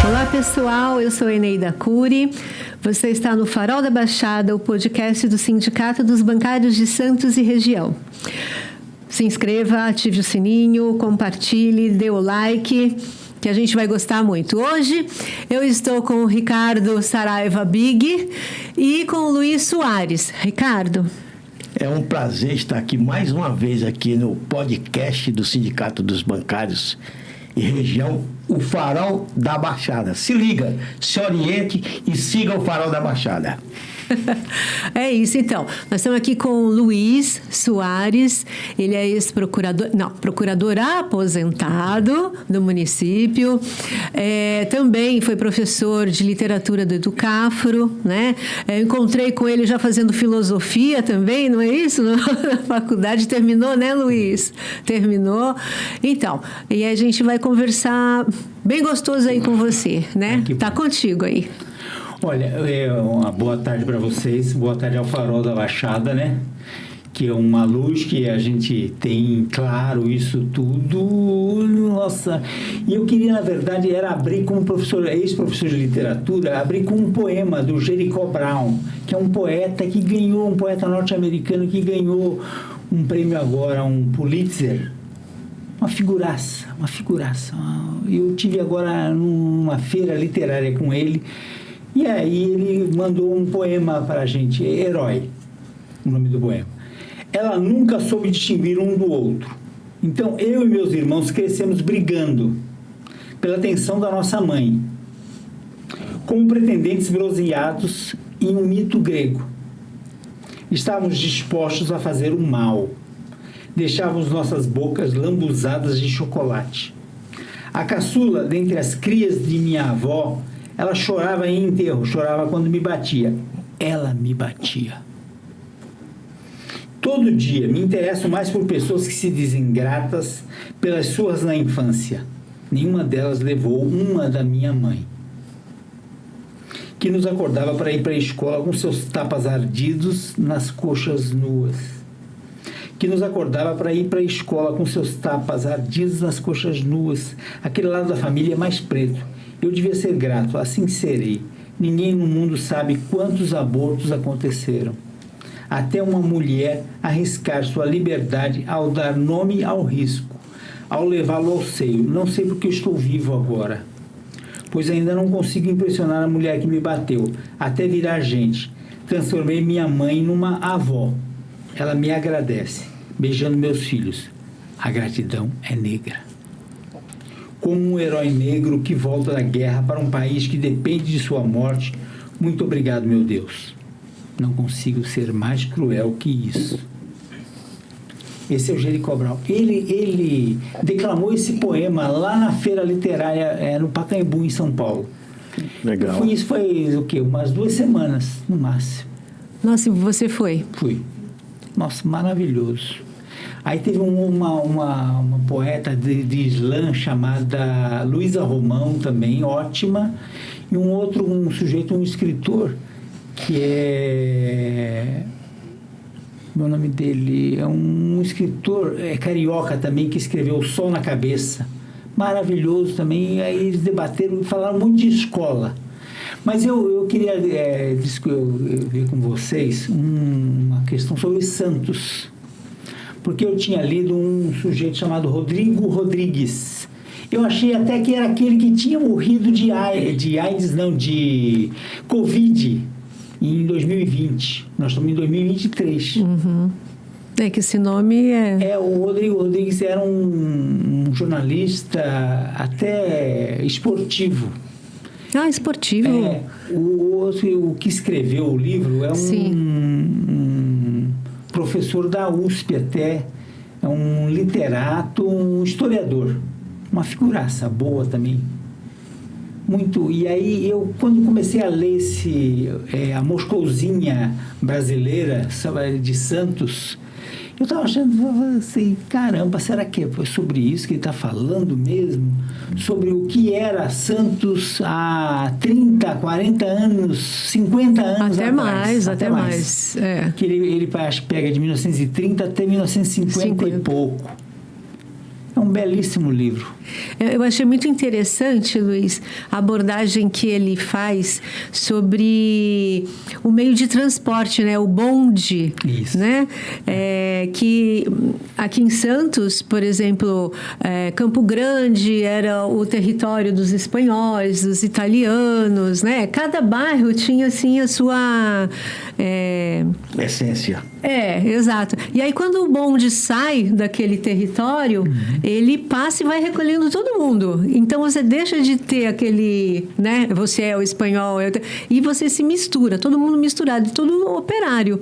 Olá pessoal, eu sou Eneida Cury, você está no Farol da Baixada, o podcast do Sindicato dos Bancários de Santos e Região. Se inscreva, ative o sininho, compartilhe, dê o like, que a gente vai gostar muito. Hoje eu estou com o Ricardo Saraiva Big e com o Luiz Soares. Ricardo. É um prazer estar aqui mais uma vez aqui no podcast do Sindicato dos Bancários e Região, o Farol da Baixada. Se liga, se oriente e siga o Farol da Baixada. É isso, então. Nós estamos aqui com o Luiz Soares, ele é procurador aposentado do município, também foi professor de literatura do Educafro, né? Encontrei com ele já fazendo filosofia também, não é isso? Na faculdade, terminou, né, Luiz? Terminou. Então, e a gente vai conversar bem gostoso aí com você, né? Tá contigo aí. Olha, uma boa tarde para vocês, boa tarde ao Farol da Baixada, né? Que é uma luz que a gente tem claro isso tudo, nossa. E eu queria, na verdade, era abrir como ex-professor de literatura, abrir com um poema do Jericó Brown, que é um poeta norte-americano que ganhou um prêmio agora, um Pulitzer. Uma figuraça. Eu tive agora numa feira literária com ele. E aí ele mandou um poema para a gente, Herói, o nome do poema. Ela nunca soube distinguir um do outro. Então eu e meus irmãos crescemos brigando pela atenção da nossa mãe, como pretendentes bronzeados em um mito grego. Estávamos dispostos a fazer o mal. Deixávamos nossas bocas lambuzadas de chocolate. A caçula, dentre as crias de minha avó, ela chorava em enterro, chorava quando me batia. Ela me batia. Todo dia me interesso mais por pessoas que se dizem gratas pelas suas na infância. Nenhuma delas levou uma da minha mãe, que nos acordava para ir para a escola com seus tapas ardidos nas coxas nuas. Aquele lado da família mais preto. Eu devia ser grato, assim serei. Ninguém no mundo sabe quantos abortos aconteceram. Até uma mulher arriscar sua liberdade ao dar nome ao risco, ao levá-lo ao seio. Não sei porque estou vivo agora, pois ainda não consigo impressionar a mulher que me bateu, até virar gente. Transformei minha mãe numa avó. Ela me agradece, beijando meus filhos. A gratidão é negra. Como um herói negro que volta da guerra para um país que depende de sua morte. Muito obrigado, meu Deus. Não consigo ser mais cruel que isso. Esse é o Jericó Brown. Ele declamou esse poema lá na feira literária no Pacaembu, em São Paulo. Legal. Isso foi o quê? Umas 2 semanas, no máximo. Nossa, e você foi? Fui. Nossa, maravilhoso. Aí teve uma poeta de slam chamada Luísa Romão, também ótima, e um sujeito, um escritor, que é... O nome dele é um escritor carioca também, que escreveu O Sol na Cabeça. Maravilhoso também. E aí eles debateram e falaram muito de escola. Mas eu queria ver com vocês uma questão sobre Santos. Porque eu tinha lido um sujeito chamado Rodrigo Rodrigues. Eu achei até que era aquele que tinha morrido de Covid em 2020. Nós estamos em 2023. Uhum. É que esse nome é... O Rodrigo Rodrigues era um jornalista até esportivo. Ah, esportivo. O que escreveu o livro é um professor da USP até, é um literato, um historiador, uma figuraça boa também. Muito. E aí eu, quando comecei a ler a Moscouzinha brasileira de Santos, eu estava achando assim, caramba, será que foi sobre isso que ele está falando mesmo? Sobre o que era Santos há 30, 40 anos, 50 anos atrás. Até mais. Que ele acho que pega de 1930 até 1950 e pouco. É um belíssimo livro. Eu achei muito interessante, Luiz, a abordagem que ele faz sobre o meio de transporte, né? O bonde. Isso. Né? Que aqui em Santos, por exemplo, Campo Grande era o território dos espanhóis, dos italianos, né? Cada bairro tinha, assim, a sua... Essência. Exato. E aí, quando o bonde sai daquele território, ele passa e vai recolhendo todo mundo. Então, você deixa de ter aquele, né? Você é o espanhol, e você se mistura, todo mundo misturado, todo operário,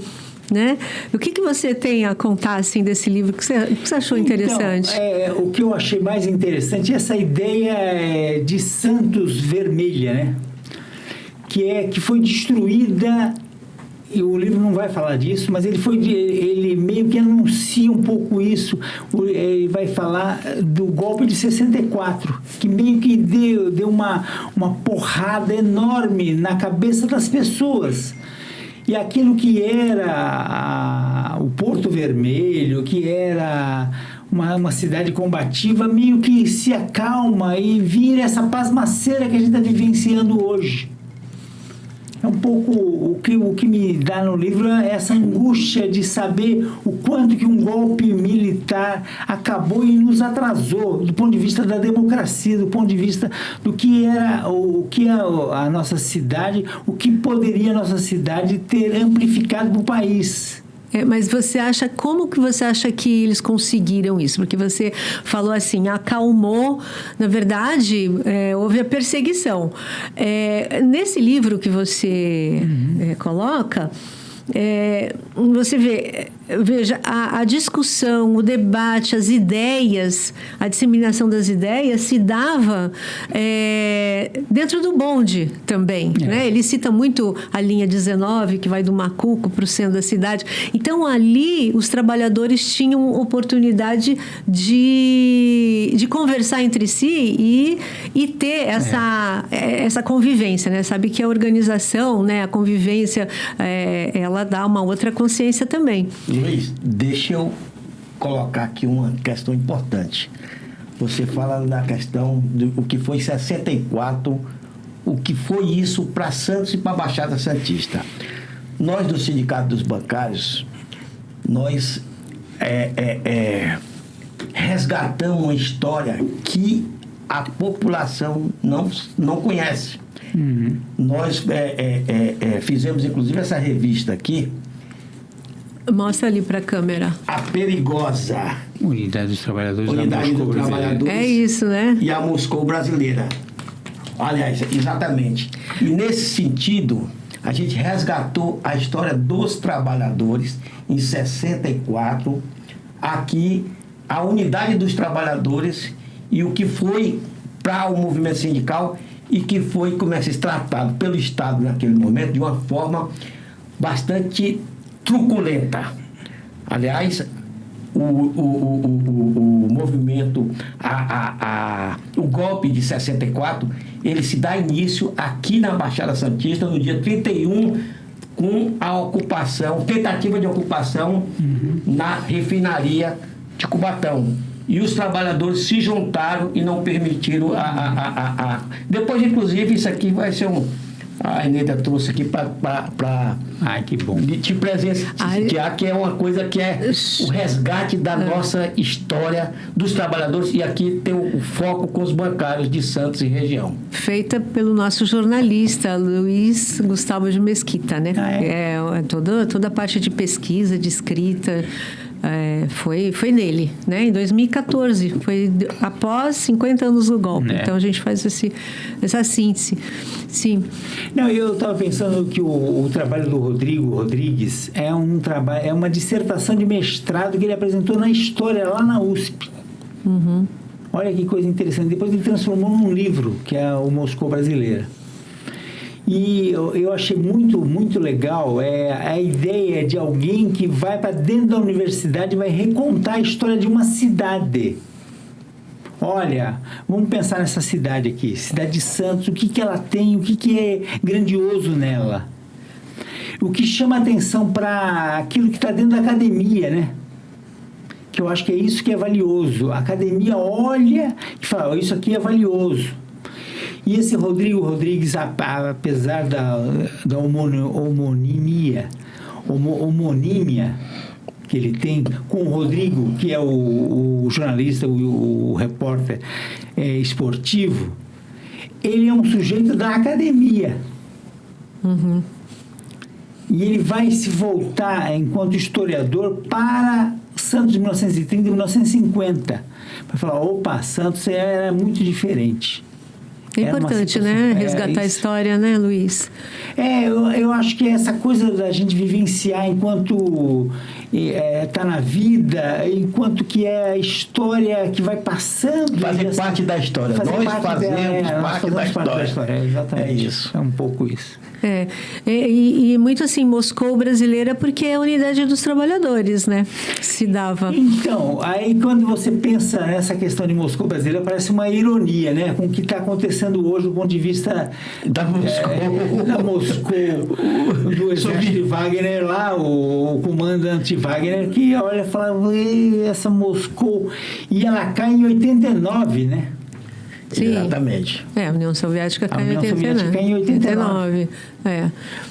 né? O que você tem a contar, assim, desse livro que você achou interessante? Então, o que eu achei mais interessante é essa ideia de Santos vermelha, né? Que foi destruída... E o livro não vai falar disso, mas ele meio que anuncia um pouco isso. Ele vai falar do golpe de 64, que meio que deu uma porrada enorme na cabeça das pessoas. E aquilo que era o Porto Vermelho, que era uma cidade combativa, meio que se acalma e vira essa pasmaceira que a gente está vivenciando hoje. É um pouco o que me dá no livro, é essa angústia de saber o quanto que um golpe militar acabou e nos atrasou do ponto de vista da democracia, do ponto de vista do que era a nossa cidade, o que poderia a nossa cidade ter amplificado para o país. Mas como que você acha que eles conseguiram isso? Porque você falou assim, acalmou, na verdade, houve a perseguição. Nesse livro que você coloca, você veja, a discussão, o debate, as ideias, a disseminação das ideias se dava dentro do bonde também. Né? Ele cita muito a linha 19, que vai do Macuco para o centro da cidade. Então, ali, os trabalhadores tinham oportunidade de conversar entre si e ter essa convivência. Né? Sabe que a organização, né, a convivência, ela dá uma outra consciência também. Luiz, deixa eu colocar aqui uma questão importante. Você fala da questão do que foi em 64, o que foi isso para Santos e para a Baixada Santista. Nós, do Sindicato dos Bancários, nós resgatamos uma história que a população não conhece. Nós fizemos, inclusive, essa revista aqui. Mostra ali para a câmera. A Perigosa. Unidade dos Trabalhadores Unidade da Moscou dos Trabalhadores. É isso, né? E a Moscou brasileira. Aliás, exatamente. E nesse sentido, a gente resgatou a história dos trabalhadores em 64. Aqui, a Unidade dos Trabalhadores e o que foi para o movimento sindical e que foi, como é que se tratado pelo Estado naquele momento, de uma forma bastante truculenta. Aliás, o movimento, o golpe de 64, ele se dá início aqui na Baixada Santista no dia 31, com a ocupação, tentativa de ocupação na refinaria de Cubatão. E os trabalhadores se juntaram e não permitiram Depois, inclusive, isso aqui vai ser a Eneida trouxe aqui para Ai, que bom. te presenciar, que é uma coisa que é o resgate da nossa história dos trabalhadores, e aqui tem o foco com os bancários de Santos e região. Feita pelo nosso jornalista, Luiz Gustavo de Mesquita, né? Toda a parte de pesquisa, de escrita, foi nele, né? Em 2014, foi após 50 anos do golpe. Então, a gente faz essa síntese. Sim. Não, eu estava pensando que o trabalho do Rodrigo Rodrigues é uma dissertação de mestrado que ele apresentou na História lá na USP. Olha que coisa interessante. Depois ele transformou num livro, que é o Moscou Brasileira. E eu achei muito, muito legal a ideia de alguém que vai para dentro da universidade e vai recontar a história de uma cidade. Olha, vamos pensar nessa cidade aqui, cidade de Santos, o que ela tem, o que é grandioso nela. O que chama atenção para aquilo que está dentro da academia, né? Que eu acho que é isso que é valioso. A academia olha e fala, isso aqui é valioso. E esse Rodrigo Rodrigues, apesar da homonímia que ele tem com o Rodrigo, que é o jornalista, o repórter esportivo, ele é um sujeito da academia. Uhum. E ele vai se voltar, enquanto historiador, para Santos de 1930 e 1950. Para falar, opa, Santos era muito diferente. É importante, né? Resgatar a história, né, Luiz? Eu acho que essa coisa da gente vivenciar enquanto está na vida, enquanto que é a história que vai passando. Fazer parte da história. Nós fazemos parte da história. Exatamente. É isso. É um pouco isso. E muito assim, Moscou brasileira, porque é a unidade dos trabalhadores, né? Se dava. Então, aí quando você pensa nessa questão de Moscou brasileira, parece uma ironia, né? Com o que está acontecendo hoje do ponto de vista da Moscou, do exército de Wagner lá, o comandante Wagner, que olha e fala, essa Moscou. E ela cai em 89, né? Sim. Exatamente. A União Soviética cai em 89.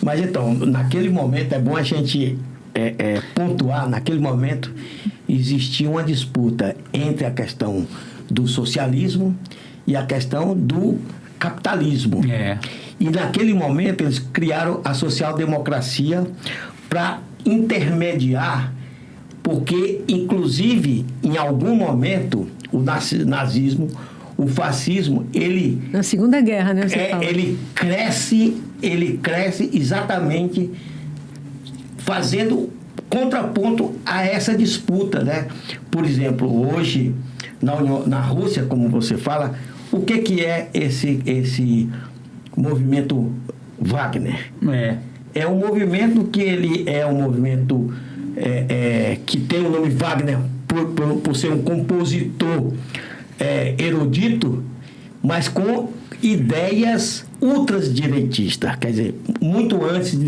Mas então, naquele momento, é bom a gente pontuar, naquele momento existia uma disputa entre a questão do socialismo e a questão do capitalismo. E naquele momento eles criaram a social-democracia para intermediar, porque, inclusive, em algum momento, o nazismo, o fascismo, ele... Na Segunda Guerra, né? Ele cresce exatamente fazendo contraponto a essa disputa, né? Por exemplo, hoje, na Rússia, como você fala, o que é esse movimento Wagner? É um movimento que ele é um movimento que tem o nome Wagner por ser um compositor erudito, mas com ideias ultradireitistas, quer dizer, muito antes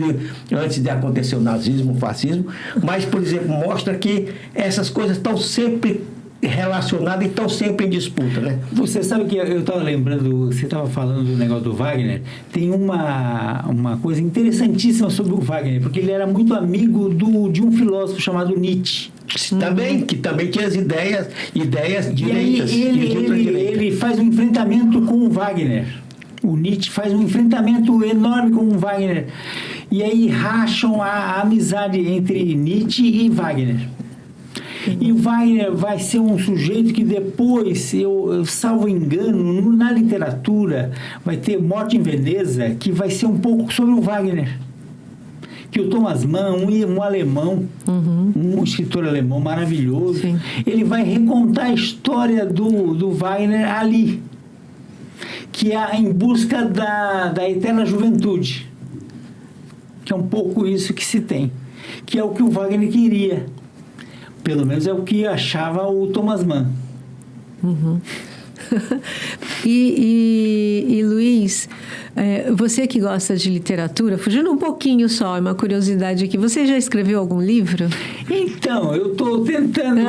de acontecer o nazismo, o fascismo, mas, por exemplo, mostra que essas coisas estão sempre relacionadas e estão sempre em disputa, né? Você sabe que eu estava lembrando, você estava falando do negócio do Wagner, tem uma coisa interessantíssima sobre o Wagner, porque ele era muito amigo de um filósofo chamado Nietzsche. Que também tinha as ideias direitas. E aí ele faz um enfrentamento com o Wagner. O Nietzsche faz um enfrentamento enorme com o Wagner. E aí racham a amizade entre Nietzsche e Wagner. E o Wagner vai ser um sujeito que depois, eu salvo engano, na literatura, vai ter Morte em Veneza, que vai ser um pouco sobre o Wagner. Que o Thomas Mann, um alemão, um escritor alemão maravilhoso, Sim. ele vai recontar a história do Wagner ali, que é em busca da eterna juventude, que é um pouco isso que se tem, que é o que o Wagner queria, pelo menos é o que achava o Thomas Mann. E Luiz, você que gosta de literatura, fugindo um pouquinho só, uma curiosidade aqui, você já escreveu algum livro? Então, eu estou tentando,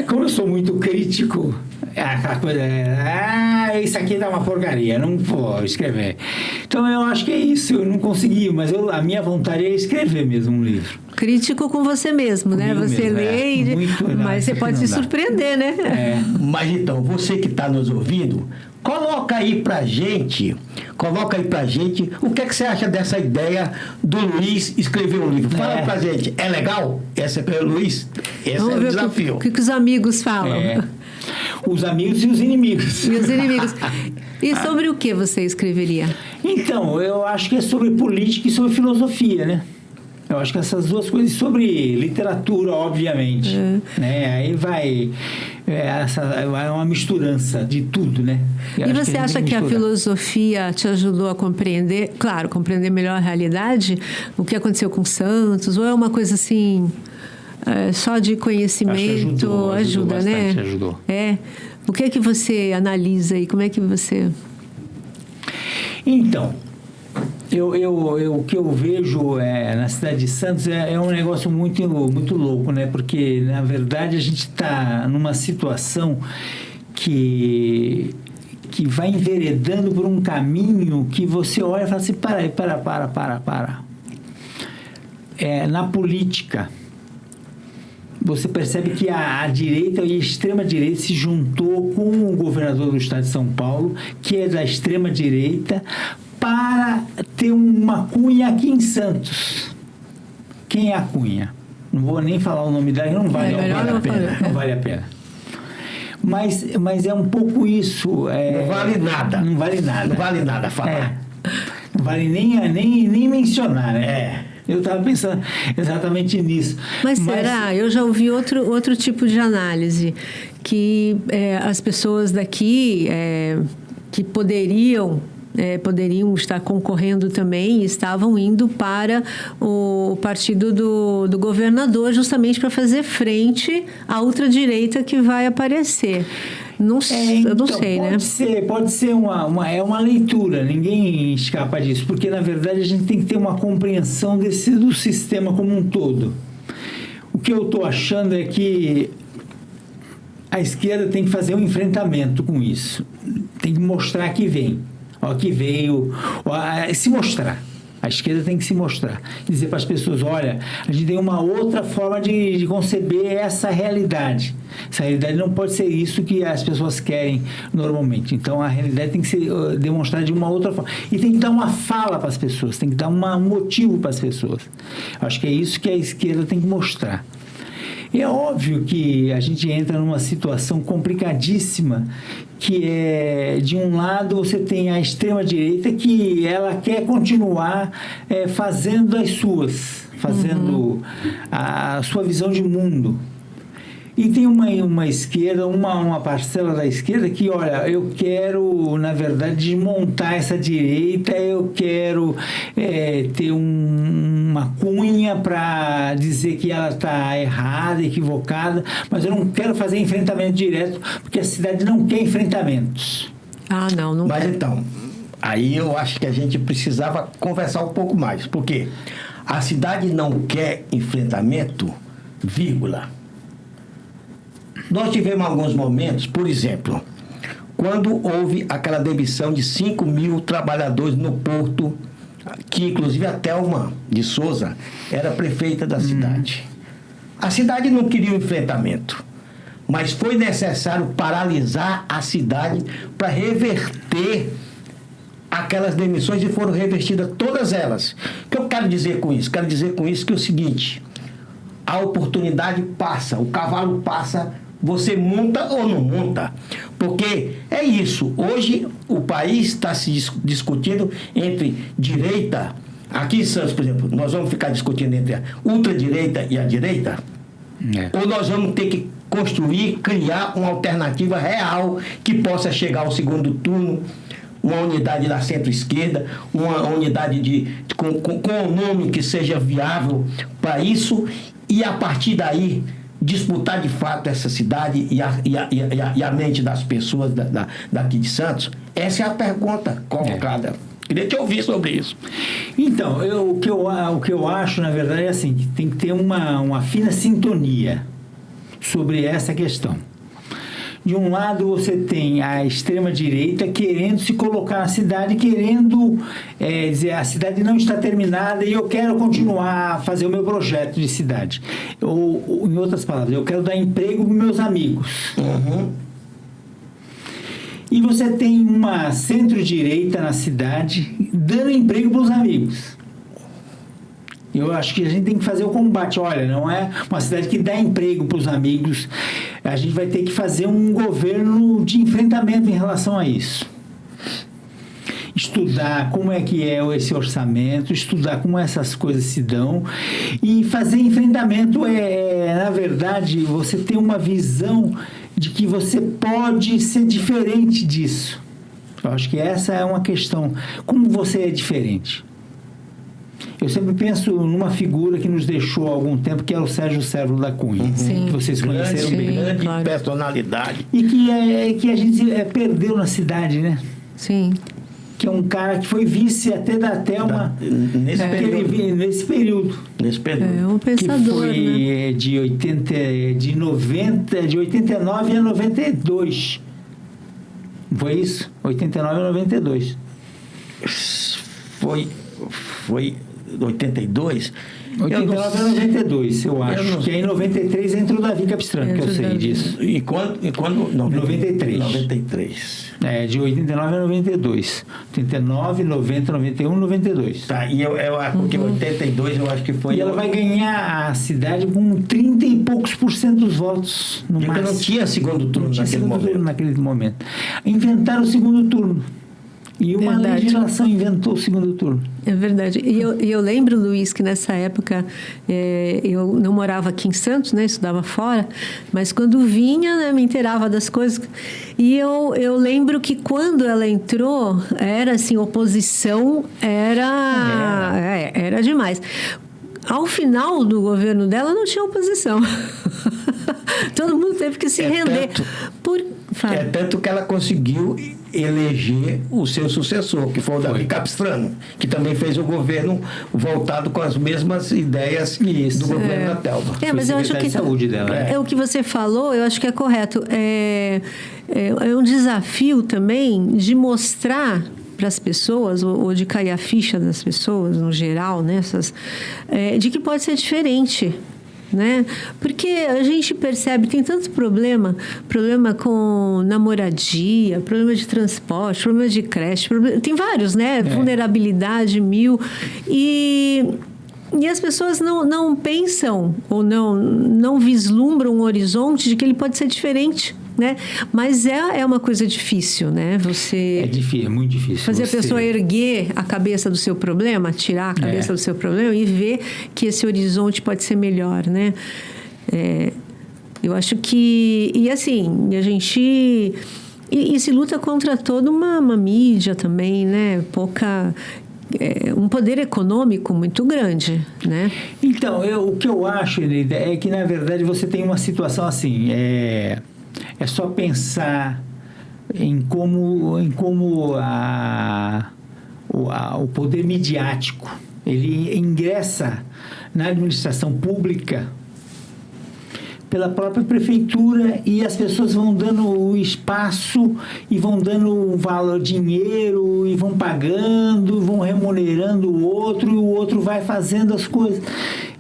como eu sou muito crítico, aquela coisa, isso aqui dá uma porcaria, não vou escrever. Então, eu acho que é isso, eu não consegui, mas a minha vontade é escrever mesmo um livro. Crítico com você mesmo, né? Você lê, mas você pode se surpreender, né? Mas então, você que está nos ouvindo, coloca aí pra gente o que você acha dessa ideia do Luiz escrever um livro. Fala pra gente, é legal? Esse é o Luiz? Esse Vamos é o ver desafio. O que os amigos falam. Os amigos e os inimigos. E os inimigos. E sobre o que você escreveria? Então, eu acho que é sobre política e sobre filosofia, né? Eu acho que essas duas coisas, sobre literatura, obviamente, né? Aí vai uma misturança de tudo, né? E você acha que a filosofia te ajudou a compreender, claro, compreender melhor a realidade, o que aconteceu com Santos, ou é uma coisa assim, só de conhecimento? Ajuda, né? Bastante, ajudou. O que é que você analisa e como é que você... Então, O que eu vejo na cidade de Santos é um negócio muito, muito louco, né? Porque, na verdade, a gente está numa situação que vai enveredando por um caminho que você olha e fala assim, para. Na política, você percebe que a direita e a extrema-direita se juntou com o governador do estado de São Paulo, que é da extrema-direita, para ter uma Cunha aqui em Santos. Quem é a Cunha? Não vou nem falar o nome dela, não vale a pena. Mas é um pouco isso. Não vale nada. Não vale nada. Não vale nada falar. Não vale nem mencionar, né? Eu estava pensando exatamente nisso. Mas será? Eu já ouvi outro tipo de análise, que as pessoas daqui que poderiam estar concorrendo também, estavam indo para o partido do governador, justamente para fazer frente à ultradireita que vai aparecer. Não, eu não sei, né? Pode ser uma leitura, ninguém escapa disso, porque na verdade a gente tem que ter uma compreensão do sistema como um todo. O que eu estou achando é que a esquerda tem que fazer um enfrentamento com isso, tem que mostrar que vem. Que veio, se mostrar. A esquerda tem que se mostrar. Dizer para as pessoas, olha, a gente tem uma outra forma de conceber essa realidade. Essa realidade não pode ser isso que as pessoas querem normalmente. Então, a realidade tem que ser demonstrada de uma outra forma. E tem que dar uma fala para as pessoas, tem que dar um motivo para as pessoas. Acho que é isso que a esquerda tem que mostrar. É óbvio que a gente entra numa situação complicadíssima, que é, de um lado, você tem a extrema-direita que ela quer continuar fazendo as suas, fazendo a sua visão de mundo. E tem uma esquerda, uma parcela da esquerda que, olha, eu quero, na verdade, desmontar essa direita, eu quero ter uma cunha para dizer que ela está errada, equivocada, mas eu não quero fazer enfrentamento direto, porque a cidade não quer enfrentamentos. Não mas quer. Então, aí eu acho que a gente precisava conversar um pouco mais, porque a cidade não quer enfrentamento, vírgula. Nós tivemos alguns momentos, por exemplo, quando houve aquela demissão de 5.000 trabalhadores no porto, que inclusive a Thelma de Souza era prefeita da cidade. A cidade não queria um enfrentamento, mas foi necessário paralisar a cidade para reverter aquelas demissões, e foram revertidas todas elas. O que eu quero dizer com isso? Quero dizer com isso que é o seguinte: a oportunidade passa, o cavalo passa, você monta ou não monta? Porque é isso. Hoje o país está se discutindo entre direita. Aqui em Santos, por exemplo, nós vamos ficar discutindo entre a ultradireita e a direita? Ou nós vamos ter que construir, criar uma alternativa real que possa chegar ao segundo turno, uma unidade da centro-esquerda, uma unidade com um nome que seja viável para isso, e a partir daí disputar de fato essa cidade e a mente das pessoas daqui de Santos? Essa é a pergunta colocada. Queria te ouvir sobre isso. Então, o que eu acho, na verdade, é assim, que tem que ter uma fina sintonia sobre essa questão. De um lado, você tem a extrema-direita querendo se colocar na cidade, querendo dizer, a cidade não está terminada e eu quero continuar a fazer o meu projeto de cidade. Ou, em outras palavras, eu quero dar emprego para meus amigos. E você tem uma centro-direita na cidade dando emprego para os amigos. Eu acho que a gente tem que fazer o combate. Olha, não é uma cidade que dá emprego para os amigos. A gente vai ter que fazer um governo de enfrentamento em relação a isso. Estudar como é que é esse orçamento, estudar como essas coisas se dão e fazer enfrentamento na verdade, você ter uma visão de que você pode ser diferente disso. Eu acho que essa é uma questão. Como você é diferente? Eu sempre penso numa figura que nos deixou há algum tempo, que é o Sérgio Servo da Cunha, que vocês conheceram bem. Grande personalidade. E que a gente perdeu na cidade, né? Sim. que é um cara que foi vice até da Thelma Nesse período. nesse período. Nesse período. É um Que pensador, foi né? de 89 a 92. Foi isso? 89 a 92. Foi 82. 89 a 92, eu acho. não Que aí em 93 entra o Davi Capistrano, que eu sei Davi. disso. E quando 93. 93. É, de 89 a 92. 89, 90, 91, 92. Tá, e porque 82 eu acho que foi. E ela vai ganhar a cidade com 30 e poucos por cento dos votos, no Porque máximo. não tinha segundo turno Não tinha naquele segundo momento. turno naquele momento. Inventaram o segundo turno. E uma Verdade. legislação inventou o segundo turno. É verdade. E eu lembro, Luiz, que nessa época eu não morava aqui em Santos, né? Estudava fora, mas quando vinha, né, me inteirava das coisas. E eu lembro que quando ela entrou, era assim, oposição era demais. Ao final do governo dela, não tinha oposição. Todo mundo teve que se render. É tanto que ela conseguiu eleger o seu sucessor, que foi o Davi Capistrano, que também fez o governo voltado com as mesmas ideias do governo da Thelma. Mas eu acho que de saúde dela. é o que você falou, eu acho que é correto. É um desafio também de mostrar para as pessoas, ou de cair a ficha das pessoas, no geral, né, de que pode ser diferente. Né? Porque a gente percebe, tem tanto problema com namoradia, problema de transporte, problema de creche, tem vários, né? Vulnerabilidade, e as pessoas não pensam ou não vislumbram um horizonte de que ele pode ser diferente, né? Mas é uma coisa difícil, né? É difícil, é muito difícil. Fazer a pessoa erguer a cabeça do seu problema, tirar a cabeça do seu problema e ver que esse horizonte pode ser melhor, né? Eu acho que... E assim, a gente... E se luta contra toda uma mídia também, né? Um poder econômico muito grande, né? Então, o que eu acho, Eneida, é que, na verdade, você tem uma situação assim... É só pensar em como o poder midiático ele ingressa na administração pública pela própria prefeitura, e as pessoas vão dando o espaço e vão dando o valor, dinheiro, e vão pagando, vão remunerando o outro, e o outro vai fazendo as coisas.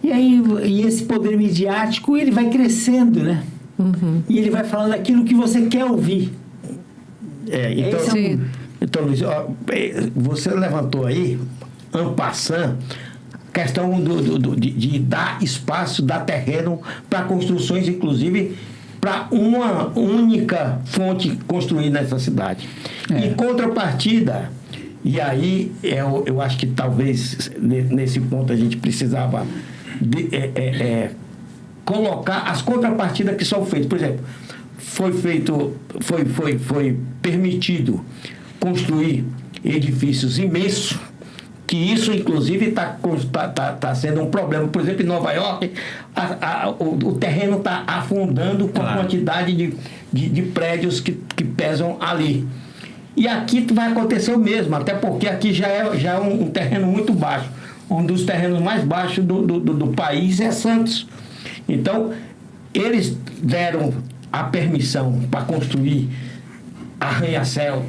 E esse poder midiático ele vai crescendo, né? Uhum. E ele vai falando aquilo que você quer ouvir. Então, Luiz, você levantou aí, en passant, questão de dar espaço, dar terreno para construções, inclusive para uma única fonte construir nessa cidade. Em contrapartida, e aí eu acho que talvez nesse ponto a gente precisava colocar as contrapartidas que são feitas. Por exemplo, foi permitido construir edifícios imensos, que isso inclusive está sendo um problema. Por exemplo, em Nova York, o terreno está afundando com a quantidade de prédios que pesam ali. E aqui vai acontecer o mesmo, até porque aqui já é um terreno muito baixo. Um dos terrenos mais baixos do país é Santos. Então, eles deram a permissão para construir arranha-céu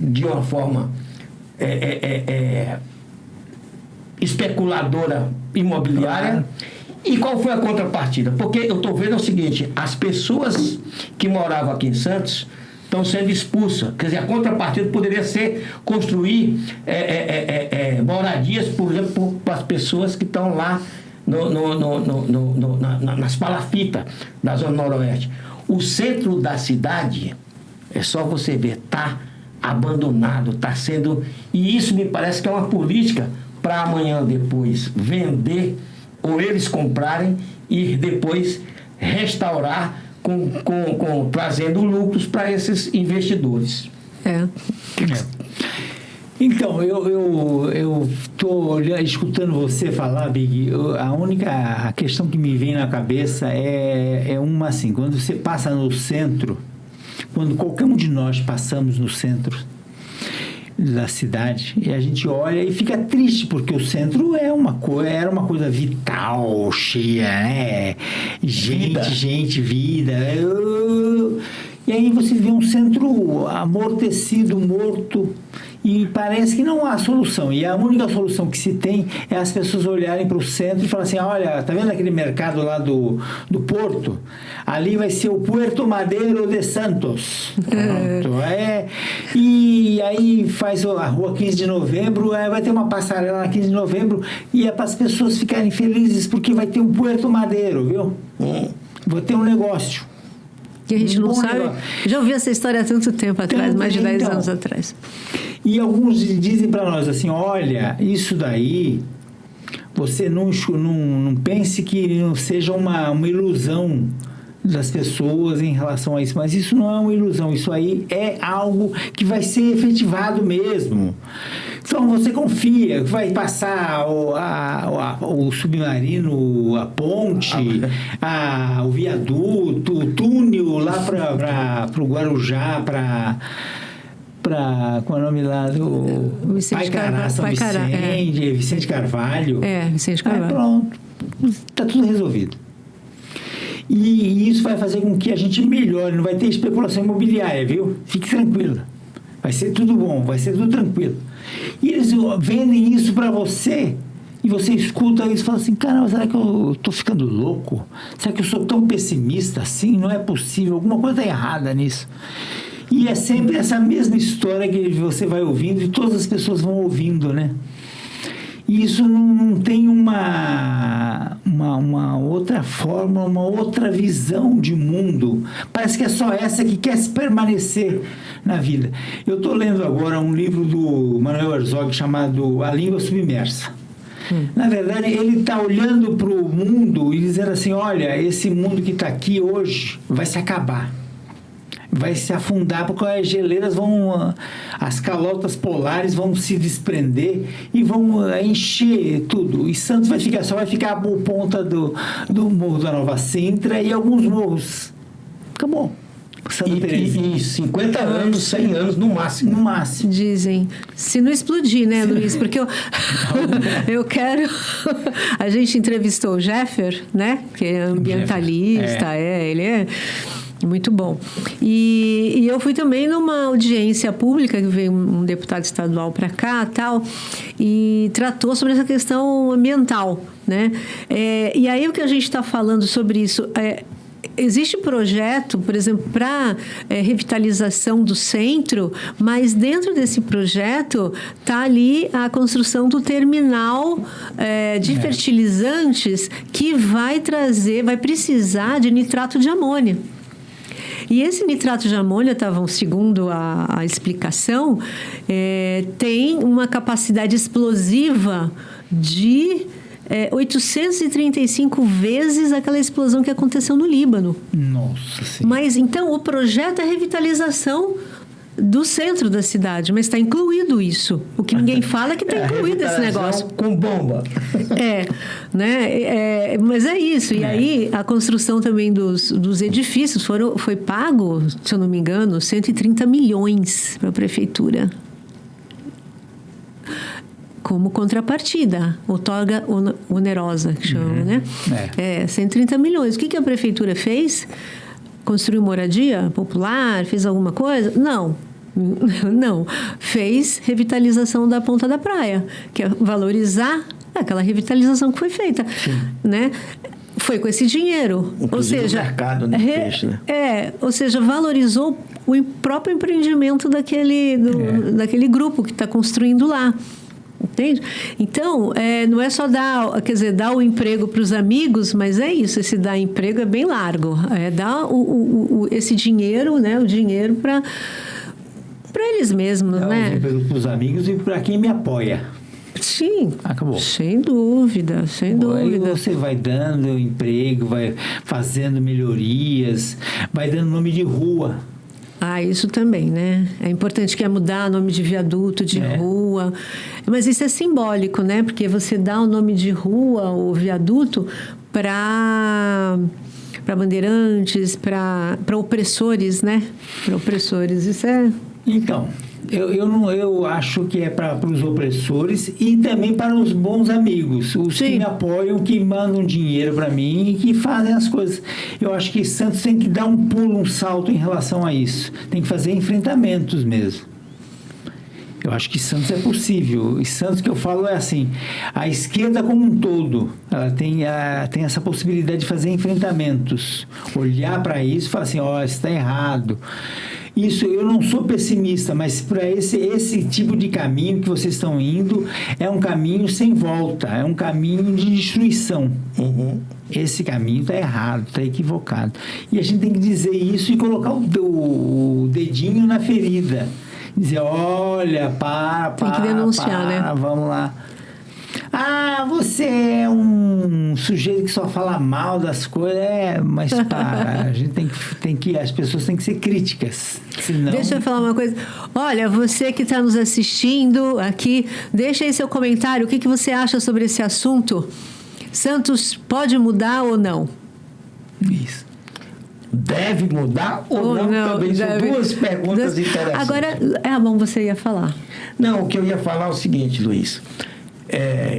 de uma forma especuladora imobiliária. E qual foi a contrapartida? Porque eu estou vendo o seguinte, as pessoas que moravam aqui em Santos estão sendo expulsas. Quer dizer, a contrapartida poderia ser construir moradias, por exemplo, para as pessoas que estão lá nas palafitas da Zona Noroeste. O centro da cidade, é só você ver, está abandonado, está sendo... E isso me parece que é uma política para amanhã depois vender, ou eles comprarem e depois restaurar trazendo lucros para esses investidores. Então, eu estou escutando você falar, Big, a questão que me vem na cabeça é uma assim, quando você passa no centro, quando qualquer um de nós passamos no centro, da cidade, e a gente olha e fica triste, porque o centro era uma coisa vital, cheia, né? Gente, vida. E aí você vê um centro amortecido, morto, e parece que não há solução. E a única solução que se tem é as pessoas olharem para o centro e falar assim, olha, tá vendo aquele mercado lá do Porto? Ali vai ser o Puerto Madeiro de Santos. Pronto. E aí faz a rua 15 de novembro, vai ter uma passarela na 15 de novembro, e é para as pessoas ficarem felizes, porque vai ter um Puerto Madeiro, viu? Vai ter um negócio. Que a gente não sabe. Já ouvi essa história há tanto tempo atrás, mais de 10 anos atrás. E alguns dizem para nós assim, olha, isso daí, você não pense que não seja uma ilusão das pessoas em relação a isso, mas isso não é uma ilusão, isso aí é algo que vai ser efetivado mesmo. Então você confia que vai passar o submarino, a ponte, o viaduto, o túnel lá para o Guarujá, para qual é o nome lá do Vicente Carvalho. Vicente Carvalho. Pronto, está tudo resolvido. E isso vai fazer com que a gente melhore, não vai ter especulação imobiliária, viu? Fique tranquilo. Vai ser tudo bom, vai ser tudo tranquilo. E eles vendem isso para você, e você escuta isso e fala assim, caramba, será que eu estou ficando louco? Será que eu sou tão pessimista assim? Não é possível, alguma coisa está errada nisso. E é sempre essa mesma história que você vai ouvindo e todas as pessoas vão ouvindo, né? E isso não tem uma outra forma, uma outra visão de mundo. Parece que é só essa que quer se permanecer na vida. Eu estou lendo agora um livro do Manuel Herzog chamado A Língua Submersa. Na verdade, ele está olhando para o mundo e dizendo assim, olha, esse mundo que está aqui hoje vai se acabar. Vai se afundar, porque as geleiras as calotas polares vão se desprender e vão encher tudo. E Santos só vai ficar por ponta do Morro da Nova Sintra e alguns morros. Acabou. E 50 anos, 100 anos no máximo. No máximo. Dizem. Se não explodir, né, Luiz? Porque eu quero... A gente entrevistou o Jeffer, né? Que é ambientalista, ele é... Muito bom. E eu fui também numa audiência pública, que veio um deputado estadual para cá, tal, e tratou sobre essa questão ambiental, né? E aí o que a gente está falando sobre isso existe projeto, por exemplo, para revitalização do centro, mas dentro desse projeto está ali a construção do terminal de fertilizantes que vai precisar de nitrato de amônia. E esse nitrato de amônia, segundo a explicação, tem uma capacidade explosiva de 835 vezes aquela explosão que aconteceu no Líbano. Nossa Senhora. Mas, então, o projeto é revitalização do centro da cidade, mas está incluído isso. O que ninguém fala é que está incluído esse negócio. Com bomba. Mas é isso. E aí, a construção também dos edifícios foi pago, se eu não me engano, 130 milhões para a prefeitura. Como contrapartida, outorga onerosa, que chama, né? 130 milhões. O que a prefeitura fez? Construiu moradia popular? Fez alguma coisa? Não. Fez revitalização da ponta da praia, que é valorizar aquela revitalização que foi feita, né? Foi com esse dinheiro. Inclusive, ou seja, o mercado de peixe, né? Ou seja, valorizou o próprio empreendimento daquele grupo que está construindo lá. Entende? Então, não é só dar o emprego para os amigos, mas é isso, esse dar emprego é bem largo. Dar esse dinheiro, né? O dinheiro para eles mesmos, né? O emprego para os amigos e para quem me apoia. Sim. Acabou. Sem dúvida. Aí você vai dando emprego, vai fazendo melhorias, vai dando nome de rua. Isso também, né? É importante que é mudar o nome de viaduto, de rua. Mas isso é simbólico, né? Porque você dá o nome de rua ou viaduto para bandeirantes, para opressores, né? Para opressores. Isso é... Então, Eu acho que é para os opressores e também para os bons amigos, os Sim. que me apoiam, que mandam dinheiro para mim e que fazem as coisas. Eu acho que Santos tem que dar um pulo, um salto em relação a isso. Tem que fazer enfrentamentos mesmo. Eu acho que Santos é possível. E Santos, que eu falo, é assim, a esquerda como um todo, ela tem essa possibilidade de fazer enfrentamentos. Olhar para isso e falar assim, ó, isso está errado. Isso, eu não sou pessimista, mas para esse tipo de caminho que vocês estão indo, é um caminho sem volta, é um caminho de destruição. Uhum. Esse caminho está errado, está equivocado. E a gente tem que dizer isso e colocar o dedinho na ferida. Dizer, olha, Tem que denunciar, né? Vamos lá. Ah, você é um sujeito que só fala mal das coisas. Mas para, a gente tem que as pessoas têm que ser críticas. Senão... Deixa eu falar uma coisa. Olha, você que está nos assistindo aqui, deixa aí seu comentário. O que você acha sobre esse assunto? Santos pode mudar ou não? Isso. Deve mudar ou não? Também são duas perguntas interessantes. Agora, bom, você ia falar. Não, o que eu ia falar é o seguinte, Luiz.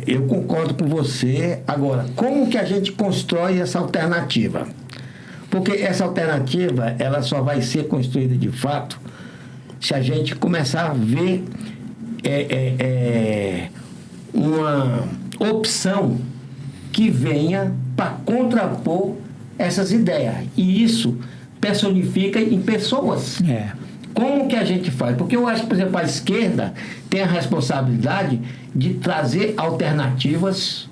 Eu concordo com você. Agora, como que a gente constrói essa alternativa? Porque essa alternativa, ela só vai ser construída de fato se a gente começar a ver uma opção que venha para contrapor essas ideias. E isso personifica em pessoas. Como que a gente faz? Porque eu acho que, por exemplo, a esquerda tem a responsabilidade de trazer alternativas.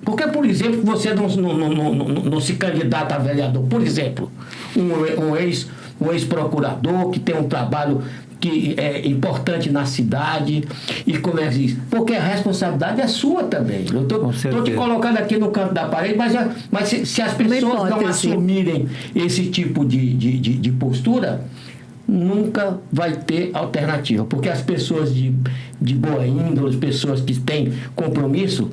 Porque, por exemplo, você não se candidata a vereador. Por exemplo, um ex-procurador que tem um trabalho que é importante na cidade, e como é que diz? Porque a responsabilidade é sua também. Eu estou te colocando aqui no canto da parede, mas se as pessoas não assumirem esse tipo de postura, nunca vai ter alternativa. Porque as pessoas de boa índole, as pessoas que têm compromisso,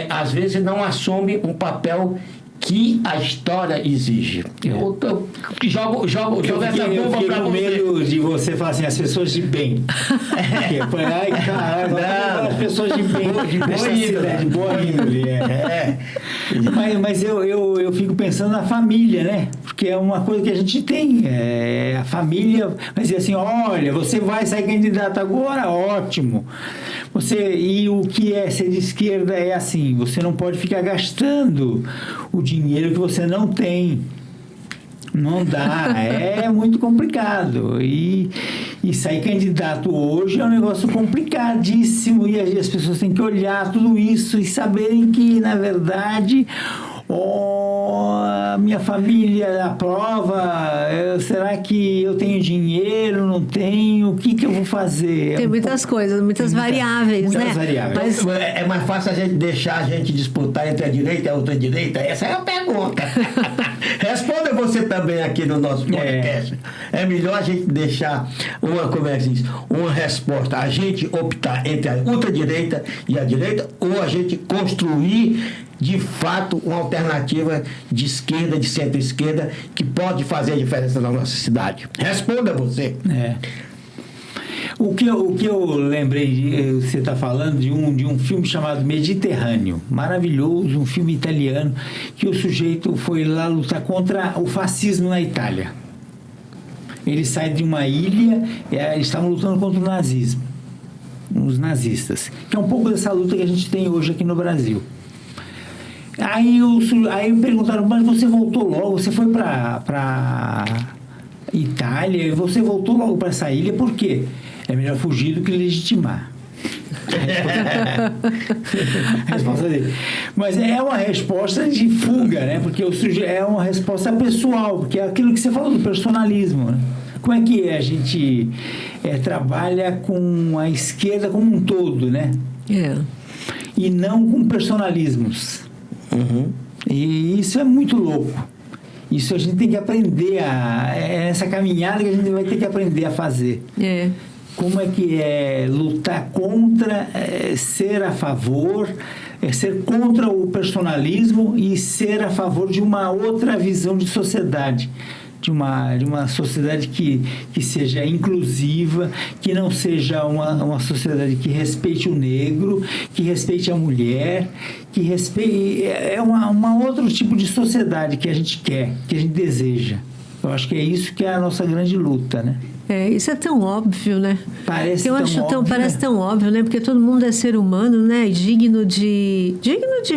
às vezes não assumem um papel que a história exige. Eu jogo essa bomba para você. Medo de você falar assim, as pessoas de bem. Ai, caralho, as pessoas de bem. De boa índole. Mas eu fico pensando na família, né? Porque é uma coisa que a gente tem. A família vai dizer assim, olha, você vai sair candidato agora, ótimo. E o que é ser de esquerda é assim, você não pode ficar gastando o dinheiro que você não tem. Não dá, é muito complicado. E sair candidato hoje é um negócio complicadíssimo. E as pessoas têm que olhar tudo isso e saberem que, na verdade, a minha família aprova, será que eu tenho dinheiro, não tenho, o que eu vou fazer? Tem muitas coisas, muitas variáveis, né? Mas é mais fácil a gente deixar a gente disputar entre a direita e a outra direita? Essa é a pergunta. Responda você também aqui no nosso podcast. É melhor a gente deixar uma resposta, a gente optar entre a ultradireita e a direita, ou a gente construir de fato uma alternativa de esquerda, de centro-esquerda, que pode fazer a diferença na nossa cidade? Responda você. O que eu lembrei, você está falando de um filme chamado Mediterrâneo, maravilhoso, um filme italiano, que o sujeito foi lá lutar contra o fascismo na Itália. Ele sai de uma ilha, eles estavam lutando contra o nazismo, os nazistas, que é um pouco dessa luta que a gente tem hoje aqui no Brasil. Aí me perguntaram, mas você voltou logo, você foi para Itália e você voltou logo para essa ilha, por quê? É melhor fugir do que legitimar. A resposta dele. Mas é uma resposta de fuga, né? Porque é uma resposta pessoal, porque é aquilo que você falou do personalismo, né? Como é que a gente trabalha com a esquerda como um todo, né? E não com personalismos. Uhum. E isso é muito louco. Isso a gente tem que aprender é essa caminhada que a gente vai ter que aprender a fazer. Como é que é lutar contra, ser a favor, ser contra o personalismo e ser a favor de uma outra visão de sociedade. de uma sociedade que seja inclusiva, que não seja uma sociedade que respeite o negro, que respeite a mulher, que respeite... É um outro tipo de sociedade que a gente quer, que a gente deseja. Eu acho que é isso que é a nossa grande luta, né? Isso é tão óbvio, né? Parece tão óbvio, né? Porque todo mundo é ser humano, né? E digno de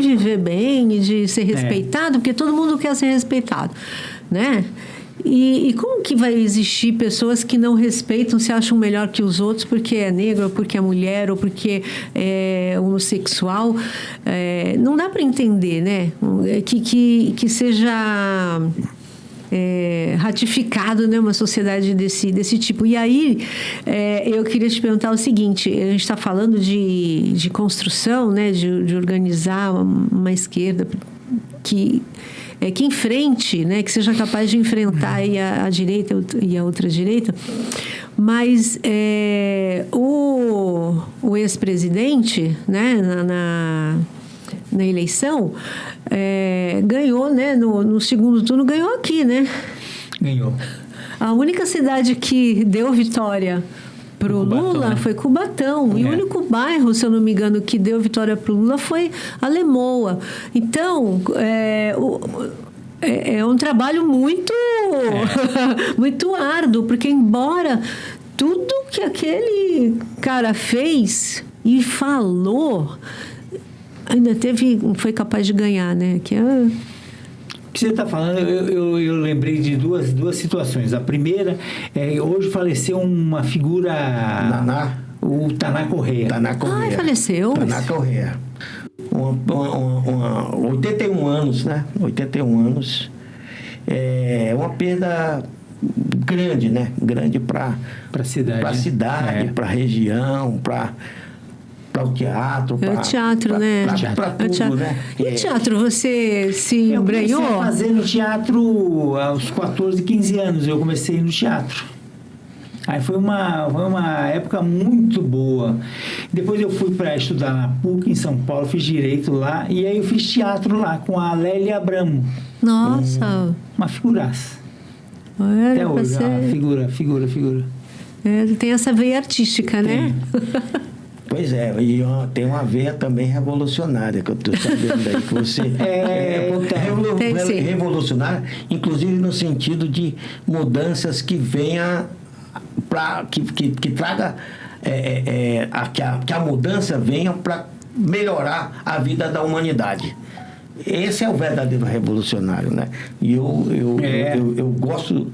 viver bem e de ser respeitado, porque todo mundo quer ser respeitado, né? E como que vai existir pessoas que não respeitam, se acham melhor que os outros porque é negro, ou porque é mulher, ou porque é homossexual? Não dá para entender, né? Que seja... ratificado, né, uma sociedade desse tipo. E aí, eu queria te perguntar o seguinte: a gente está falando de construção, né, de organizar uma esquerda que enfrente, né, que seja capaz de enfrentar aí a direita e a outra direita, mas o ex-presidente, né, na eleição, ganhou, né? No segundo turno, ganhou aqui, né? Ganhou. A única cidade que deu vitória para o Lula, né? Foi Cubatão. E o único bairro, se eu não me engano, que deu vitória para o Lula foi a Lemoa. Então, é um trabalho muito, muito árduo, porque embora tudo que aquele cara fez e falou... ainda foi capaz de ganhar, né? O que você está falando, eu lembrei de duas situações. A primeira, hoje faleceu uma figura... O Taná Correia. Ah, faleceu? Taná Correia. 81 anos, né? 81 anos. É uma perda grande, né? Grande para a cidade, para a região, para o teatro. O teatro, né? Para tudo, né? E o teatro, você se embrenhou? Eu comecei a fazer no teatro aos 14, 15 anos. Eu comecei no teatro. Aí foi uma época muito boa. Depois eu fui para estudar na PUC, em São Paulo, fiz direito lá. E aí eu fiz teatro lá com a Lélia Abramo. Nossa! Uma figuraça. Até hoje, figura. Tem essa veia artística, né? Pois e tem uma veia também revolucionária, que eu estou sabendo aí, que você revolucionária, inclusive no sentido de mudanças que venha que traga que a mudança venha para melhorar a vida da humanidade. Esse é o verdadeiro revolucionário, né? E eu gosto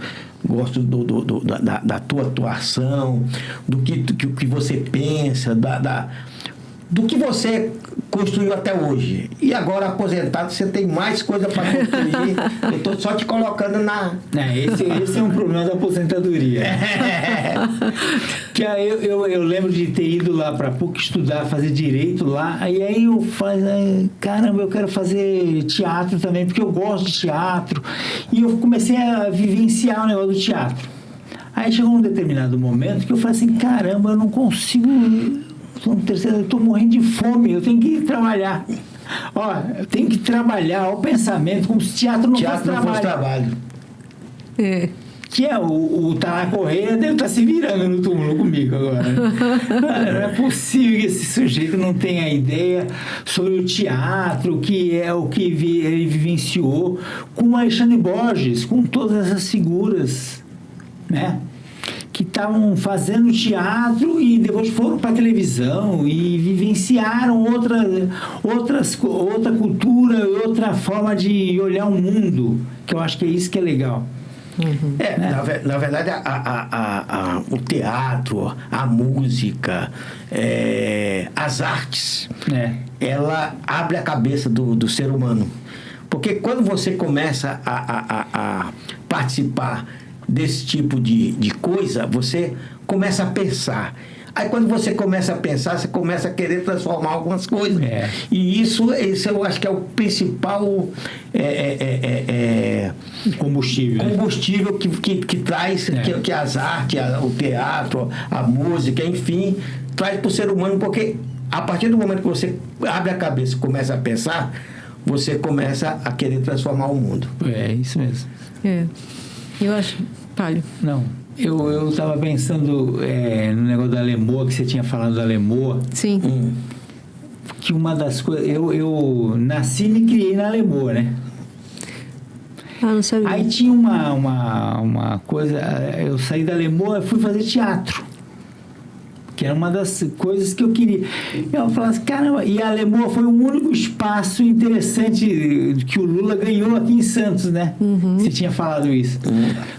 da tua atuação, do que você pensa, do que você construiu até hoje. E agora, aposentado, você tem mais coisa para construir. Eu estou só te colocando na... Esse é um problema da aposentadoria. Que eu lembro de ter ido lá para PUC estudar, fazer direito lá. E aí eu falei, caramba, eu quero fazer teatro também, porque eu gosto de teatro. E eu comecei a vivenciar o negócio do teatro. Aí chegou um determinado momento que eu falei assim, caramba, eu não consigo... eu estou morrendo de fome, eu tenho que ir trabalhar. Eu tenho que trabalhar o pensamento, como se teatro não fosse trabalho. Que o Taná Correia deve estar se virando no túmulo comigo agora. Não é possível que esse sujeito não tenha ideia sobre o teatro, que é o que ele vivenciou com o Alexandre Borges, com todas essas figuras, né? Que estavam fazendo teatro e depois foram para a televisão e vivenciaram outra cultura, outra forma de olhar o mundo, que eu acho que é isso que é legal. Na verdade, o teatro, a música, as artes, ela abre a cabeça do ser humano. Porque quando você começa a participar desse tipo de coisa, você começa a pensar. Aí quando você começa a pensar, você começa a querer transformar algumas coisas. E isso eu acho que é o principal combustível que traz, que as artes, o teatro, a música, enfim, traz para o ser humano, porque a partir do momento que você abre a cabeça e começa a pensar, você começa a querer transformar o mundo. É isso mesmo. Eu acho... Palio. Não. Eu estava pensando no negócio da Lemoa, que você tinha falado da Lemoa. Sim. Que uma das coisas... Eu nasci e me criei na Lemoa, né? Ah, não sabia. Aí tinha uma coisa... Eu saí da Lemoa e fui fazer teatro. Que era uma das coisas que eu queria. Eu falava assim, caramba... E a Lemoa foi o único espaço interessante que o Lula ganhou aqui em Santos, né? Você tinha falado isso.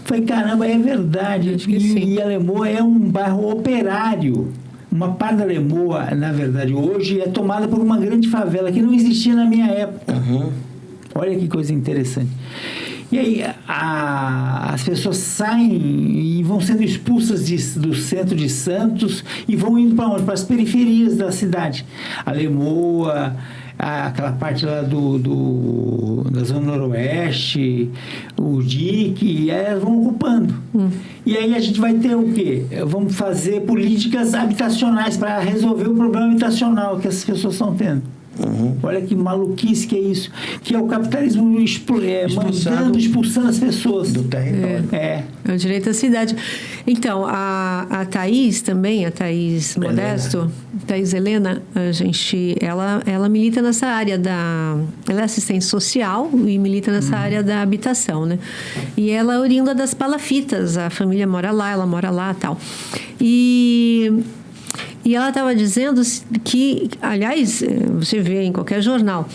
Falei, caramba, é verdade. E a Lemoa é um bairro operário. Uma parte da Lemoa, na verdade, hoje é tomada por uma grande favela que não existia na minha época. Olha que coisa interessante. E aí as pessoas saem e vão sendo expulsas do centro de Santos e vão indo para onde? Para as periferias da cidade. A Lemoa, aquela parte lá da Zona Noroeste, o DIC, e aí elas vão ocupando. E aí a gente vai ter o quê? Vamos fazer políticas habitacionais para resolver o problema habitacional que essas pessoas estão tendo. Olha que maluquice que é isso. Que é o capitalismo expulsando as pessoas do território. É o direito à cidade. Então, a Thaís também, a Thaís Modesto, Thaís Helena, ela milita nessa área ela é assistente social e milita nessa área da habitação, né? E ela é oriunda das Palafitas, a família mora lá, ela mora lá e tal. E ela estava dizendo que, aliás, você vê em qualquer jornal,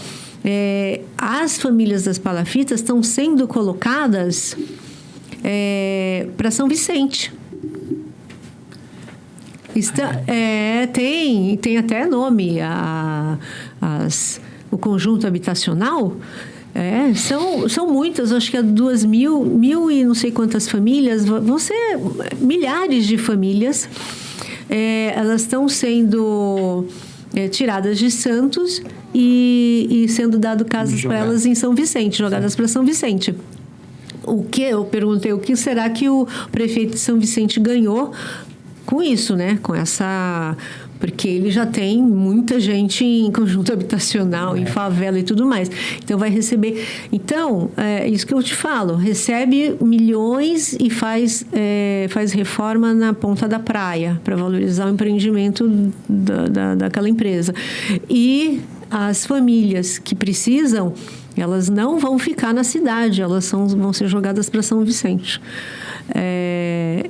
as famílias das palafitas estão sendo colocadas para São Vicente. Tem até nome, o conjunto habitacional. São muitas, acho que é 2.000 e não sei quantas famílias, vão ser milhares de famílias. Elas estão sendo tiradas de Santos e sendo dado casas para elas em São Vicente, jogadas para São Vicente. Eu perguntei o que será que o prefeito de São Vicente ganhou com isso, né? Com essa... Porque ele já tem muita gente em conjunto habitacional, em favela e tudo mais. Então, vai receber... Então, isso que eu te falo. Recebe milhões e faz reforma na ponta da praia para valorizar o empreendimento daquela empresa. E as famílias que precisam, elas não vão ficar na cidade. Elas vão ser jogadas para São Vicente.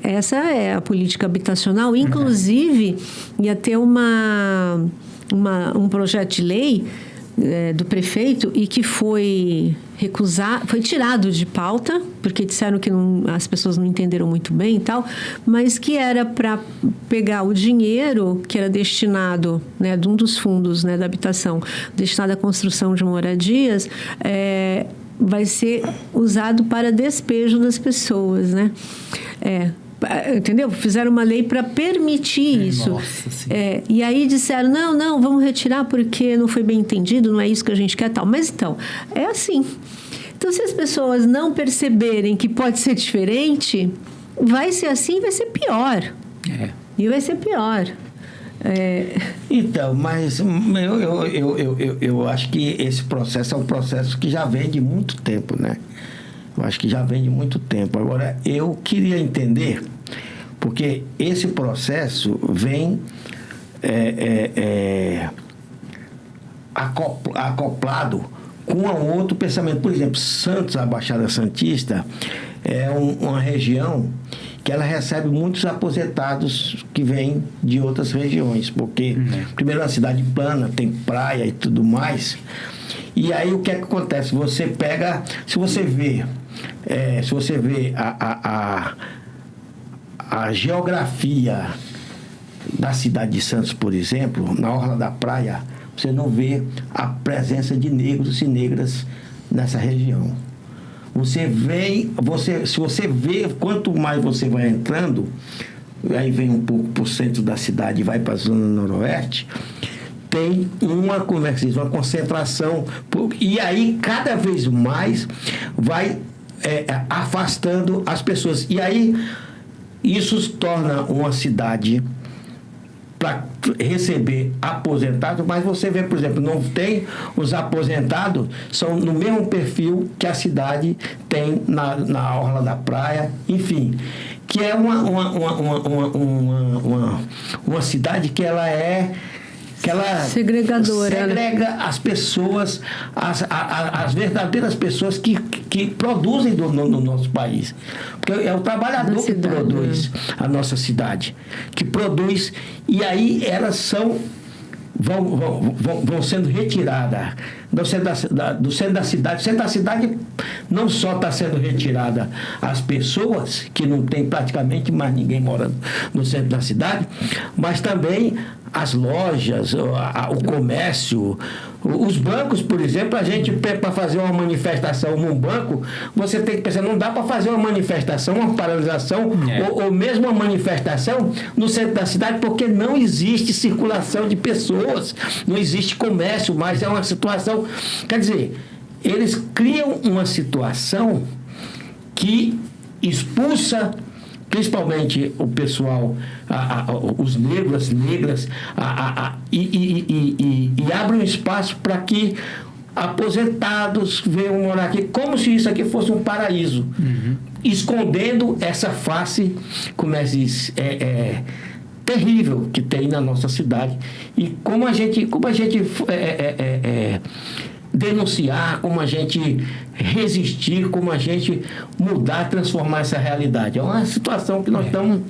Essa é a política habitacional. Inclusive, ia ter um projeto de lei do prefeito e que foi tirado de pauta, porque disseram que as pessoas não entenderam muito bem e tal, mas que era para pegar o dinheiro que era destinado, né, de um dos fundos, né, da habitação, destinado à construção de moradias, vai ser usado para despejo das pessoas, né? Entendeu? Fizeram uma lei para permitir isso. Nossa, sim. E aí disseram, não, vamos retirar porque não foi bem entendido, não é isso que a gente quer, tal. Mas então, é assim. Então, se as pessoas não perceberem que pode ser diferente, vai ser assim, vai ser pior. E vai ser pior. Então, mas eu acho que esse processo é um processo que já vem de muito tempo, né? Eu acho que já vem de muito tempo. Agora, eu queria entender, porque esse processo vem acoplado com um outro pensamento. Por exemplo, Santos, a Baixada Santista, é uma região que ela recebe muitos aposentados que vêm de outras regiões, porque primeiro é uma cidade plana, tem praia e tudo mais. E aí o que é que acontece? Você pega, se você vê a geografia da cidade de Santos, por exemplo, na orla da praia, você não vê a presença de negros e negras nessa região. Se você vê, quanto mais você vai entrando, aí vem um pouco para o centro da cidade e vai para a zona noroeste, tem uma concentração, e aí cada vez mais vai afastando as pessoas. E aí isso torna uma cidade para receber aposentados, mas você vê, por exemplo, não tem os aposentados, são no mesmo perfil que a cidade tem na orla da praia, enfim, que é uma cidade que ela segregadora, segrega as pessoas, as verdadeiras pessoas que produzem no nosso país. Porque é o trabalhador que produz a nossa cidade, que produz, e aí elas vão sendo retiradas do centro da cidade. O centro da cidade não só está sendo retirada as pessoas, que não tem praticamente mais ninguém morando no centro da cidade, mas também as lojas, o comércio, os bancos, por exemplo. A gente, para fazer uma manifestação num banco, você tem que pensar, não dá para fazer uma manifestação, uma paralisação, ou mesmo uma manifestação no centro da cidade, porque não existe circulação de pessoas, não existe comércio, mas é uma situação, quer dizer, eles criam uma situação que expulsa principalmente o pessoal, os negros, as negras, e abre um espaço para que aposentados venham morar aqui, como se isso aqui fosse um paraíso, escondendo essa face, como terrível que tem na nossa cidade. E como a gente denunciar, como a gente resistir, como a gente mudar, transformar essa realidade. É uma situação que nós estamos...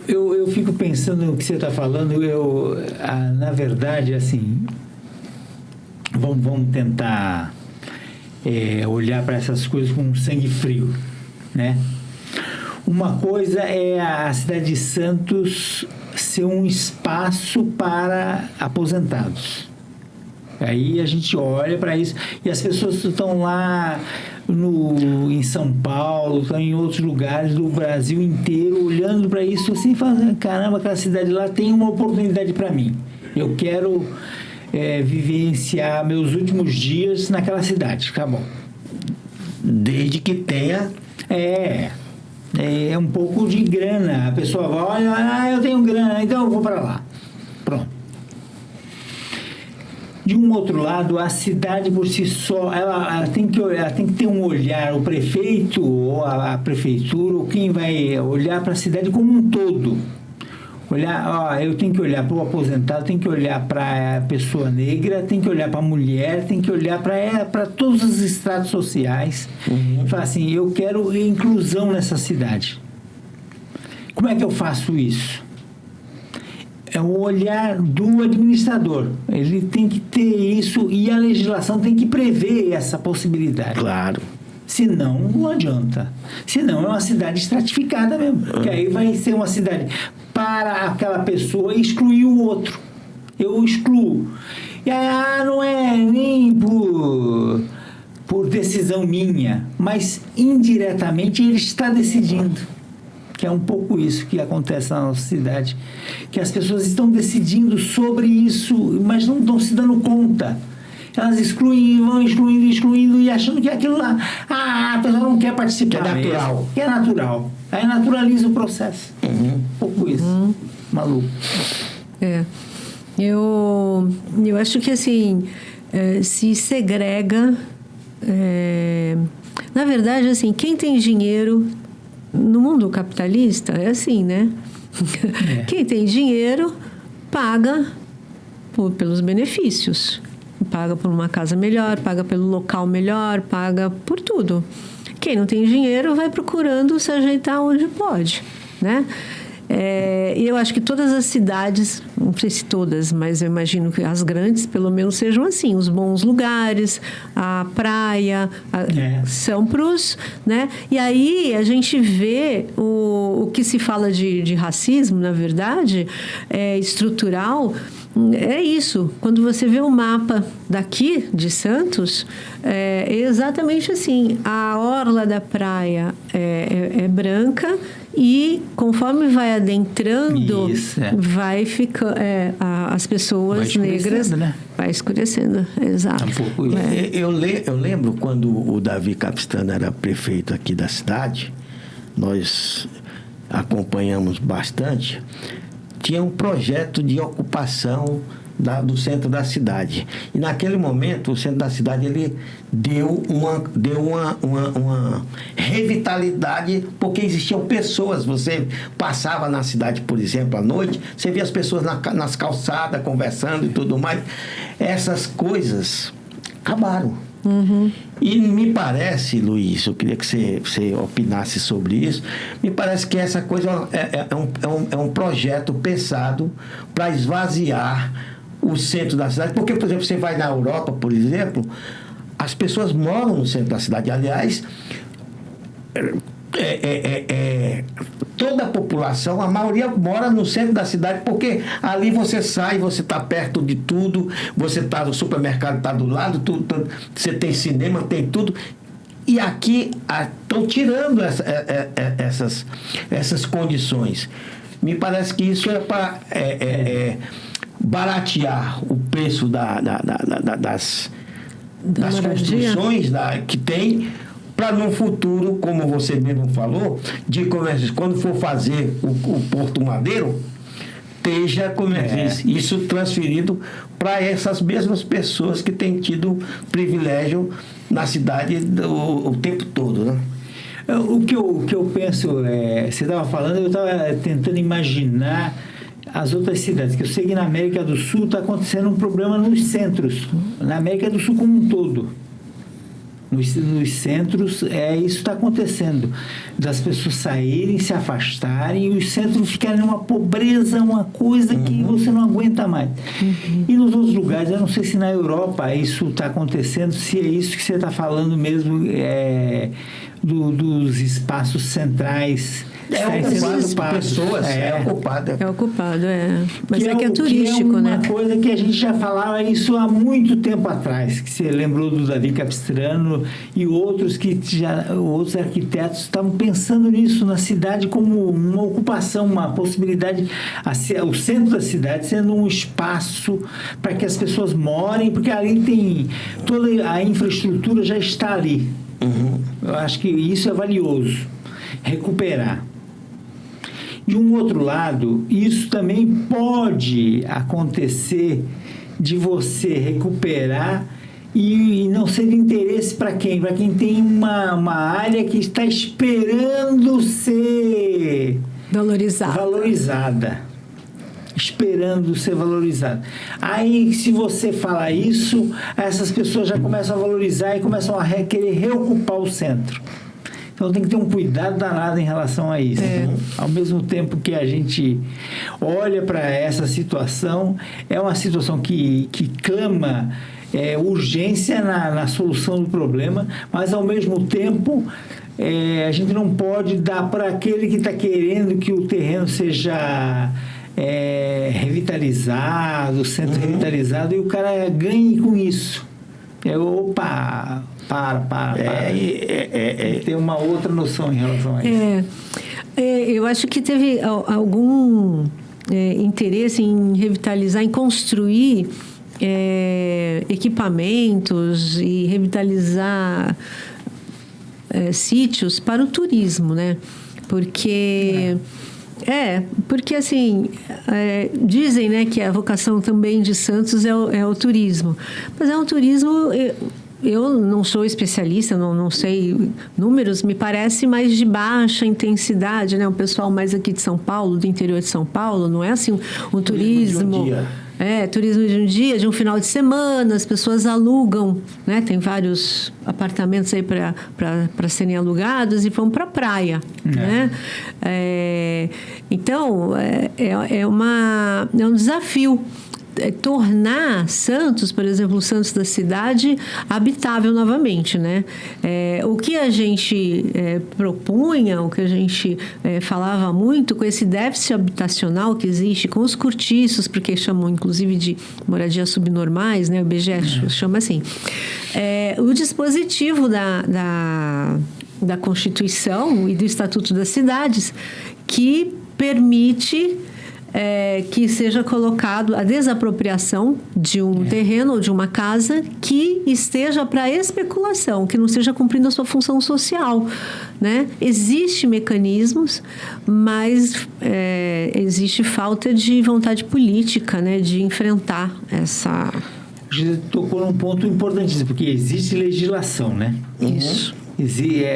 Eu fico pensando no que você está falando, na verdade, assim, vamos tentar olhar para essas coisas com sangue frio, né? Uma coisa é a cidade de Santos ser um espaço para aposentados. Aí a gente olha para isso e as pessoas estão lá em São Paulo, estão em outros lugares do Brasil inteiro olhando para isso assim, falando, caramba, aquela cidade lá tem uma oportunidade para mim. Eu quero vivenciar meus últimos dias naquela cidade. Tá bom. Desde que tenha... É um pouco de grana. A pessoa vai, olha, eu tenho grana, então eu vou para lá. Pronto. De um outro lado, a cidade por si só, ela tem que ter um olhar, o prefeito ou a prefeitura, ou quem vai olhar para a cidade como um todo. Eu tenho que olhar para o aposentado, tenho que olhar para a pessoa negra, tenho que olhar para a mulher, tenho que olhar para todos os estratos sociais. Falar assim, eu quero inclusão nessa cidade. Como é que eu faço isso? É o olhar do administrador. Ele tem que ter isso e a legislação tem que prever essa possibilidade. Claro. Senão, não adianta. Senão, é uma cidade estratificada mesmo. Que aí vai ser uma cidade para aquela pessoa excluir o outro. Eu excluo. E aí, não é nem por decisão minha, mas indiretamente ele está decidindo. Que é um pouco isso que acontece na nossa cidade, que as pessoas estão decidindo sobre isso, mas não estão se dando conta. Elas vão excluindo e achando que aquilo lá, a pessoa não quer participar. Que é natural. Mesmo, que é natural. Aí naturaliza o processo. Um pouco isso. Maluco. Eu acho que assim, se segrega. Na verdade, assim, quem tem dinheiro no mundo capitalista é assim, né? Quem tem dinheiro paga pelos benefícios. Paga por uma casa melhor, paga pelo local melhor, paga por tudo. Quem não tem dinheiro vai procurando se ajeitar onde pode, né? E eu acho que todas as cidades, não sei se todas, mas eu imagino que as grandes, pelo menos, sejam assim. Os bons lugares, a praia, são pros, né? E aí a gente vê o que se fala de racismo, na verdade, estrutural. É isso. Quando você vê o mapa daqui de Santos, é exatamente assim. A orla da praia é branca e conforme vai adentrando, vai ficando as pessoas negras, né? Vai escurecendo. Exato. Um pouco isso. Eu lembro quando o Davi Capistrano era prefeito aqui da cidade, nós acompanhamos bastante. tinha um projeto de ocupação do centro da cidade. E naquele momento, o centro da cidade ele deu uma revitalidade, porque existiam pessoas. Você passava na cidade, por exemplo, à noite, você via as pessoas nas calçadas conversando e tudo mais. Essas coisas acabaram. Uhum. E me parece, Luiz, eu queria que você opinasse sobre isso, me parece que essa coisa é um projeto pensado para esvaziar o centro da cidade, porque, por exemplo, você vai na Europa, por exemplo, as pessoas moram no centro da cidade. Aliás, toda a população, a maioria mora no centro da cidade, porque ali você sai, você está perto de tudo, você está no supermercado, está do lado, você tem cinema, tem tudo. E aqui estão tirando essas condições. Me parece que isso é para baratear o preço das construções que tem, para no futuro, como você mesmo falou, de comércio, quando for fazer o Porto Madeiro, esteja isso transferido para essas mesmas pessoas que têm tido privilégio na cidade o tempo todo, né? O que eu penso, você estava falando, eu estava tentando imaginar as outras cidades, que eu sei que na América do Sul está acontecendo um problema nos centros, na América do Sul como um todo. Nos centros, isso está acontecendo, das pessoas saírem, se afastarem, e os centros ficarem numa pobreza, uma coisa que você não aguenta mais. E nos outros lugares, eu não sei se na Europa isso está acontecendo, se é isso que você está falando mesmo, dos espaços centrais. Ocupado. Mas que é turístico, né? né? Uma coisa que a gente já falava isso há muito tempo atrás, que você lembrou do Davi Capistrano e outros arquitetos estavam pensando nisso na cidade como uma ocupação, uma possibilidade, o centro da cidade sendo um espaço para que as pessoas morem, porque ali tem toda a infraestrutura já está ali. Eu acho que isso é valioso, recuperar. De um outro lado, isso também pode acontecer de você recuperar e não ser de interesse para quem? Para quem tem uma área que está esperando ser valorizada. Esperando ser valorizada. Aí, se você falar isso, essas pessoas já começam a valorizar e começam a querer reocupar o centro. Então tem que ter um cuidado danado em relação a isso. Ao mesmo tempo que a gente olha para essa situação, é uma situação que clama urgência na solução do problema, mas ao mesmo tempo a gente não pode dar para aquele que está querendo que o terreno seja revitalizado, o centro revitalizado, e o cara ganhe com isso. Opa! Para. Tem uma outra noção em relação a isso. Eu acho que teve algum interesse em revitalizar, em construir equipamentos e revitalizar sítios para o turismo, né? Porque assim, dizem, né, que a vocação também de Santos é o turismo. Mas é um turismo... Eu não sou especialista, não sei números, me parece mais de baixa intensidade, né? O pessoal mais aqui de São Paulo, do interior de São Paulo, não é assim um turismo... turismo de um dia, de um final de semana, as pessoas alugam, né? Tem vários apartamentos aí para serem alugados e vão para a praia, né? Então, é um desafio tornar Santos, por exemplo, o Santos da cidade, habitável novamente, né? O que a gente propunha, o que a gente falava muito com esse déficit habitacional que existe, com os cortiços, porque chamam inclusive de moradias subnormais, né? O IBGE chama assim. O dispositivo da Constituição e do Estatuto das Cidades que permite que seja colocado a desapropriação de um terreno ou de uma casa que esteja para especulação, que não esteja cumprindo a sua função social, né? Existem mecanismos, mas existe falta de vontade política, né, de enfrentar essa... Você tocou num ponto importantíssimo, porque existe legislação, né? Isso.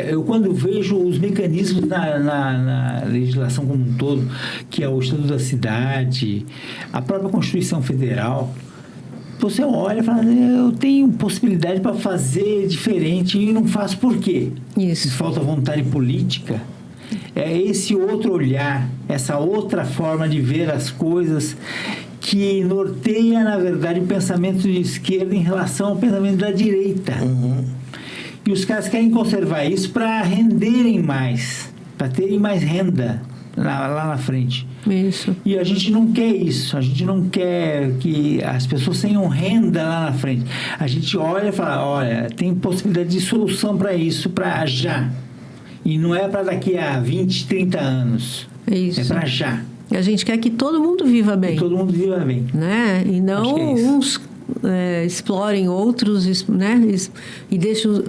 Eu, quando vejo os mecanismos na legislação como um todo, que é o Estatuto da Cidade, a própria Constituição Federal, você olha e fala, eu tenho possibilidade para fazer diferente e não faço por quê? Isso. Falta vontade política. É esse outro olhar, essa outra forma de ver as coisas que norteia, na verdade, o pensamento de esquerda em relação ao pensamento da direita. E os caras querem conservar isso para renderem mais, para terem mais renda lá na frente. Isso. E a gente não quer isso, a gente não quer que as pessoas tenham renda lá na frente. A gente olha e fala, olha, tem possibilidade de solução para isso, para já. E não é para daqui a 20, 30 anos. Isso. É para já. E a gente quer que todo mundo viva bem. Que todo mundo viva bem. Né? E não uns explorem outros, né? E deixam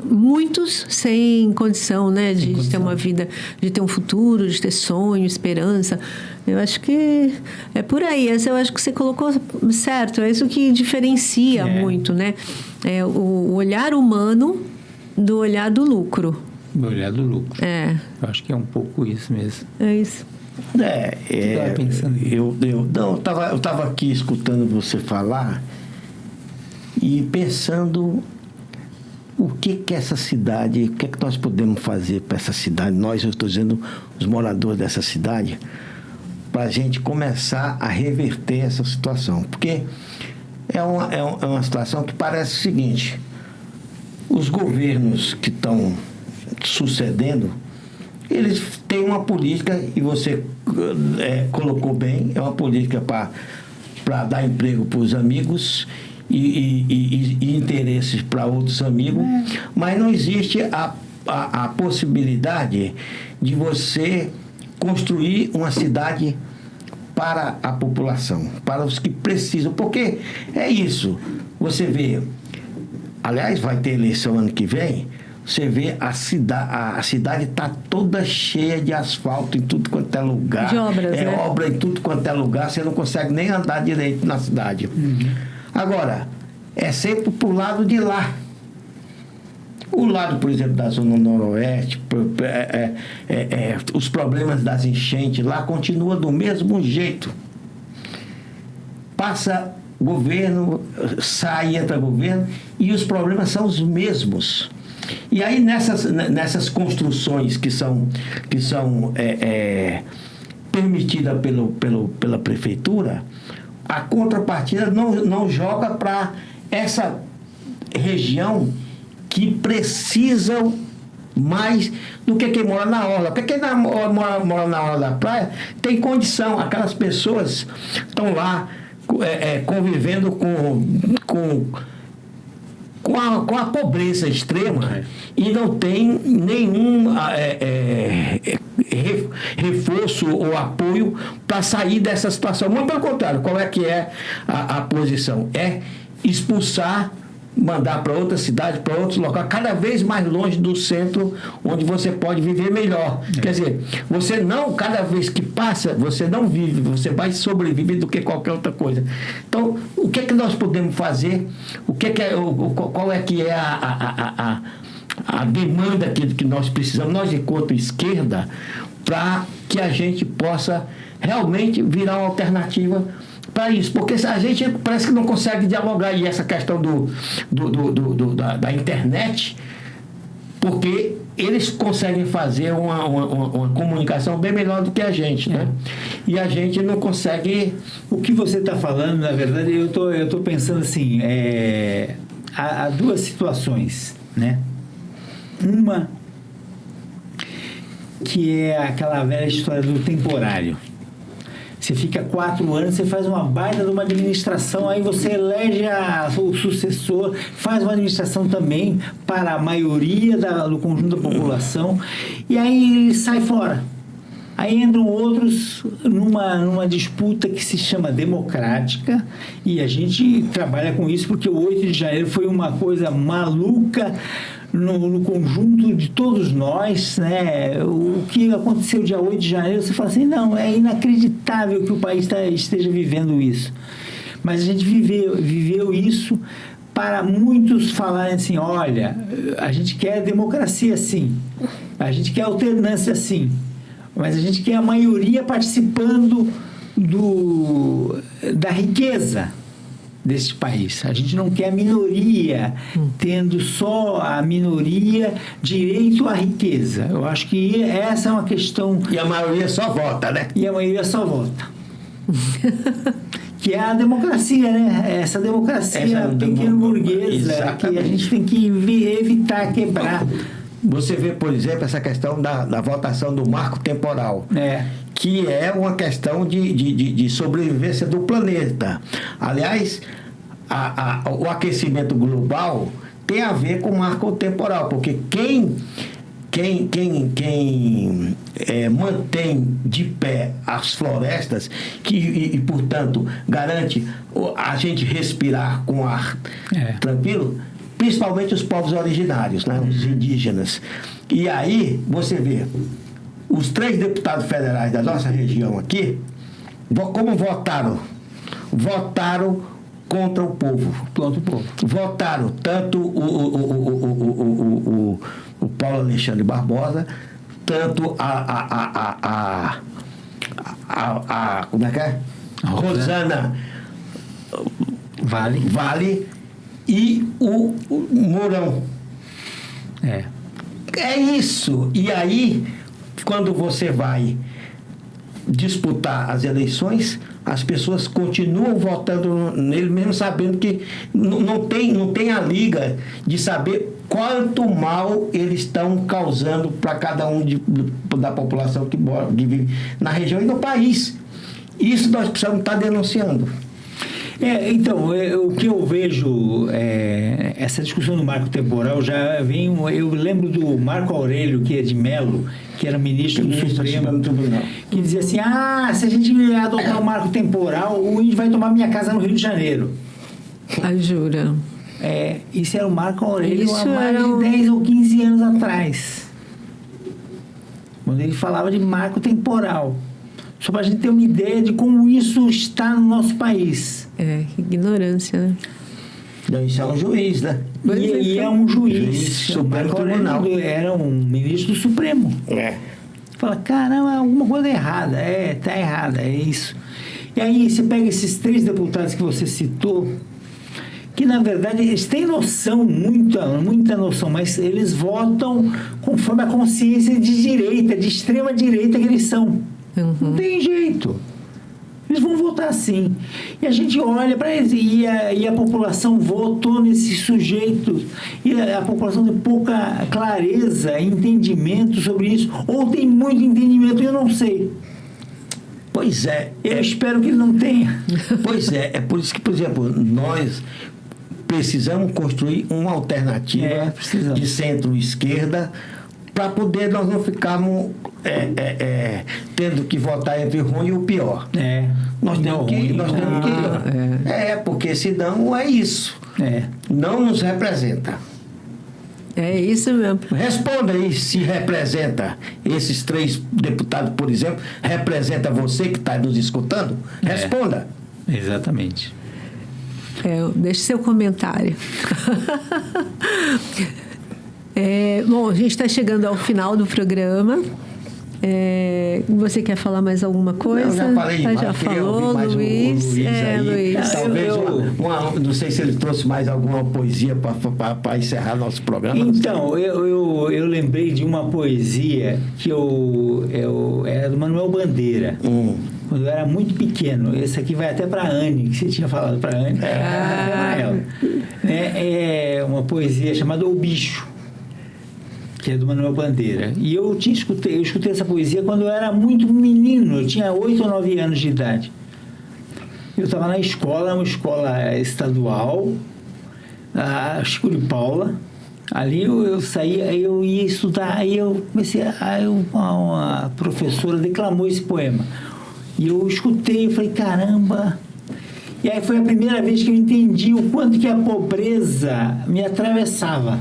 muitos sem condição, né? De ter uma vida, de ter um futuro, de ter sonho, esperança. Eu acho que é por aí. Eu acho que você colocou certo. É isso que diferencia muito, né? É o olhar humano do olhar do lucro. Do olhar do lucro. Eu acho que é um pouco isso mesmo. É isso. Eu estava aqui escutando você falar e pensando o que essa cidade, o que nós podemos fazer para essa cidade, eu estou dizendo os moradores dessa cidade, para a gente começar a reverter essa situação. Porque é uma situação que parece o seguinte, os governos que estão sucedendo, eles têm uma política, e você colocou bem, é uma política para dar emprego para os amigos e interesses para outros amigos, mas não existe a possibilidade de você construir uma cidade para a população, para os que precisam, porque é isso, você vê, aliás, vai ter eleição ano que vem, você vê a cidade está toda cheia de asfalto em tudo quanto é lugar. De obras, né? Obra em tudo quanto é lugar, você não consegue nem andar direito na cidade. Agora, é sempre pro lado de lá. O lado, por exemplo, da Zona Noroeste, os problemas das enchentes lá continuam do mesmo jeito. Passa governo, sai, entra governo, e os problemas são os mesmos. E aí nessas construções que são permitidas pela prefeitura, a contrapartida não joga para essa região que precisam mais do que quem mora na orla. Porque quem mora na orla da praia tem condição, aquelas pessoas estão lá convivendo com a pobreza extrema e não tem nenhum reforço ou apoio para sair dessa situação. Muito pelo contrário, qual é que é a posição? É expulsar, mandar para outra cidade, para outros locais, cada vez mais longe do centro, onde você pode viver melhor. Quer dizer, você não, cada vez que passa, você não vive, você vai sobreviver do que qualquer outra coisa. Então, o que é que nós podemos fazer? Qual é que é a demanda que nós precisamos, nós enquanto esquerda, para que a gente possa realmente virar uma alternativa para isso, porque a gente parece que não consegue dialogar, e essa questão da internet, porque eles conseguem fazer uma comunicação bem melhor do que a gente, né? E a gente não consegue. O que você está falando, na verdade, eu tô pensando assim, há duas situações, né? Uma que é aquela velha história do temporário. Você fica 4 anos, você faz uma baita de uma administração, aí você elege o sucessor, faz uma administração também para a maioria do conjunto da população, e aí sai fora. Aí entram outros numa disputa que se chama democrática, e a gente trabalha com isso porque o 8 de janeiro foi uma coisa maluca no conjunto de todos nós, né? O que aconteceu dia 8 de janeiro, você fala assim, não, é inacreditável que o país esteja vivendo isso. Mas a gente viveu isso para muitos falarem assim, olha, a gente quer democracia sim, a gente quer alternância sim, mas a gente quer a maioria participando da riqueza deste país. A gente não quer a minoria, tendo só a minoria direito à riqueza. Eu acho que essa é uma questão... E a maioria só vota, né? E a maioria só vota. Que é a democracia, né? Essa democracia pequeno-burguesa que a gente tem que evitar quebrar. Você vê, por exemplo, essa questão da votação do marco temporal, que é uma questão de sobrevivência do planeta. Aliás, o aquecimento global tem a ver com o marco temporal, porque quem mantém de pé as florestas e, portanto, garante a gente respirar com ar tranquilo, principalmente os povos originários, né? Os indígenas. E aí, você vê, os 3 deputados federais da nossa região aqui, como votaram? Votaram contra o povo. Contra o povo. Votaram tanto o Paulo Alexandre Barbosa, tanto como é que é? Rosana Vale e o Mourão. É isso. E aí, quando você vai disputar as eleições, as pessoas continuam votando nele, mesmo sabendo que não tem a liga de saber quanto mal eles estão causando para cada um da população que vive na região e no país. Isso nós precisamos estar denunciando. Então, o que eu vejo, essa discussão do marco temporal já vem... Eu lembro do Marco Aurélio, que é de Melo, que era ministro do Supremo, que dizia assim, se a gente adotar o marco temporal, o índio vai tomar minha casa no Rio de Janeiro. Jura? Isso era o Marco Aurélio há mais de 10 ou 15 anos atrás. Quando ele falava de marco temporal. Só para a gente ter uma ideia de como isso está no nosso país. Que ignorância, né? Não, isso é um juiz, né? E é um juiz. Supremo Tribunal. Era um ministro do Supremo. Fala, caramba, alguma coisa errada. Tá errada, é isso. E aí você pega esses 3 deputados que você citou, que na verdade eles têm noção, muita noção, mas eles votam conforme a consciência de direita, de extrema direita que eles são. Não tem jeito. Eles vão votar sim. E a gente olha para eles e a população votou nesses sujeitos. E a população tem pouca clareza, entendimento sobre isso. Ou tem muito entendimento, eu não sei. Pois é. Eu espero que ele não tenha. Pois é. É por isso que, por exemplo, nós precisamos construir uma alternativa de centro-esquerda para poder nós não ficarmos tendo que votar entre o ruim e o pior. Nós temos que... porque senão é isso. Não nos representa. É isso mesmo. Responda aí se representa. Esses 3 deputados, por exemplo, representa você que está nos escutando? Responda. Exatamente. Deixe seu comentário. Bom, a gente está chegando ao final do programa. Você quer falar mais alguma coisa? Eu já falei demais. Já falou, mais Luiz. O Luiz aí. Luiz. Talvez não sei se ele trouxe mais alguma poesia para encerrar nosso programa. Então, eu lembrei de uma poesia que era do Manuel Bandeira. Quando eu era muito pequeno. Esse aqui vai até para a Anne, que você tinha falado para a Anne. É uma poesia chamada O Bicho, que é do Manuel Bandeira. E eu escutei essa poesia quando eu era muito menino, eu tinha 8 ou 9 anos de idade. Eu estava na escola, uma escola estadual, a Chico de Paula, Ali eu saí, aí eu ia estudar, aí eu comecei, uma professora declamou esse poema. E eu escutei e falei, caramba. E aí foi a primeira vez que eu entendi o quanto que a pobreza me atravessava.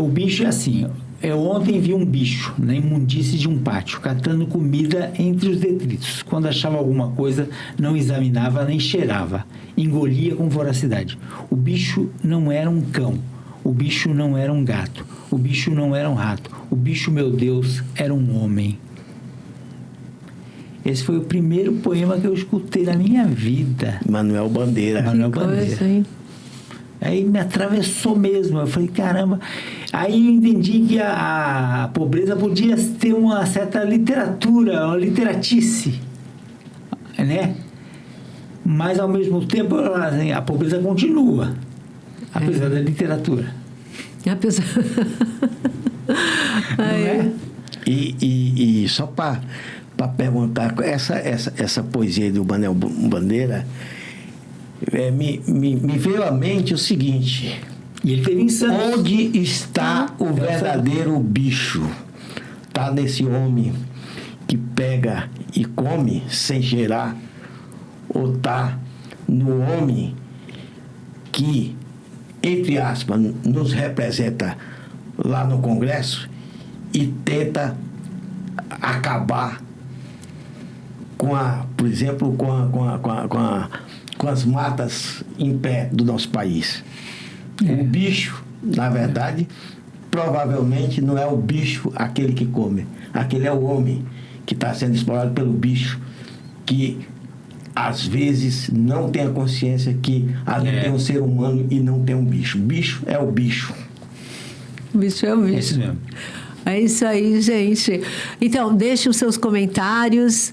O bicho é assim, eu ontem vi um bicho na imundície de um pátio, catando comida entre os detritos. Quando achava alguma coisa, não examinava nem cheirava, engolia com voracidade. O bicho não era um cão, o bicho não era um gato, o bicho não era um rato, o bicho, meu Deus, era um homem. Esse foi o primeiro poema que eu escutei na minha vida. Manuel Bandeira. Manuel Bandeira. Aí me atravessou mesmo. Eu falei, caramba. Aí eu entendi que a pobreza podia ter uma certa literatura, uma literatice, né? Mas, ao mesmo tempo, assim, a pobreza continua, apesar da literatura. Apesar... Não é? E só para perguntar, essa poesia do Manuel Bandeira, me veio à mente o seguinte: e ele teve em Santos. Onde está o verdadeiro bicho? Está nesse homem que pega e come sem cheirar? Ou está no homem que, entre aspas, nos representa lá no Congresso e tenta acabar por exemplo, com as matas em pé do nosso país? O bicho, na verdade, provavelmente não é o bicho aquele que come. Aquele é o homem que está sendo explorado pelo bicho, que às vezes não tem a consciência que ali tem um ser humano e não tem um bicho. O bicho é o bicho. O bicho é o bicho. É isso mesmo. É isso aí, gente. Então, deixe os seus comentários.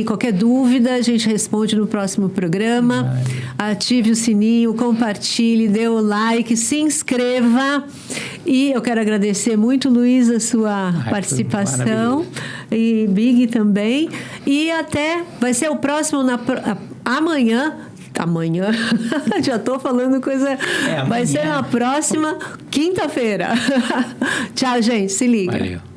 Qualquer dúvida, a gente responde no próximo programa. Ative o sininho, compartilhe, dê o like, se inscreva. E eu quero agradecer muito, Luiz, a sua participação. E Big também. E vai ser o próximo amanhã. Amanhã, já estou falando coisa. Vai ser na próxima quinta-feira. Tchau, gente. Se liga. Valeu.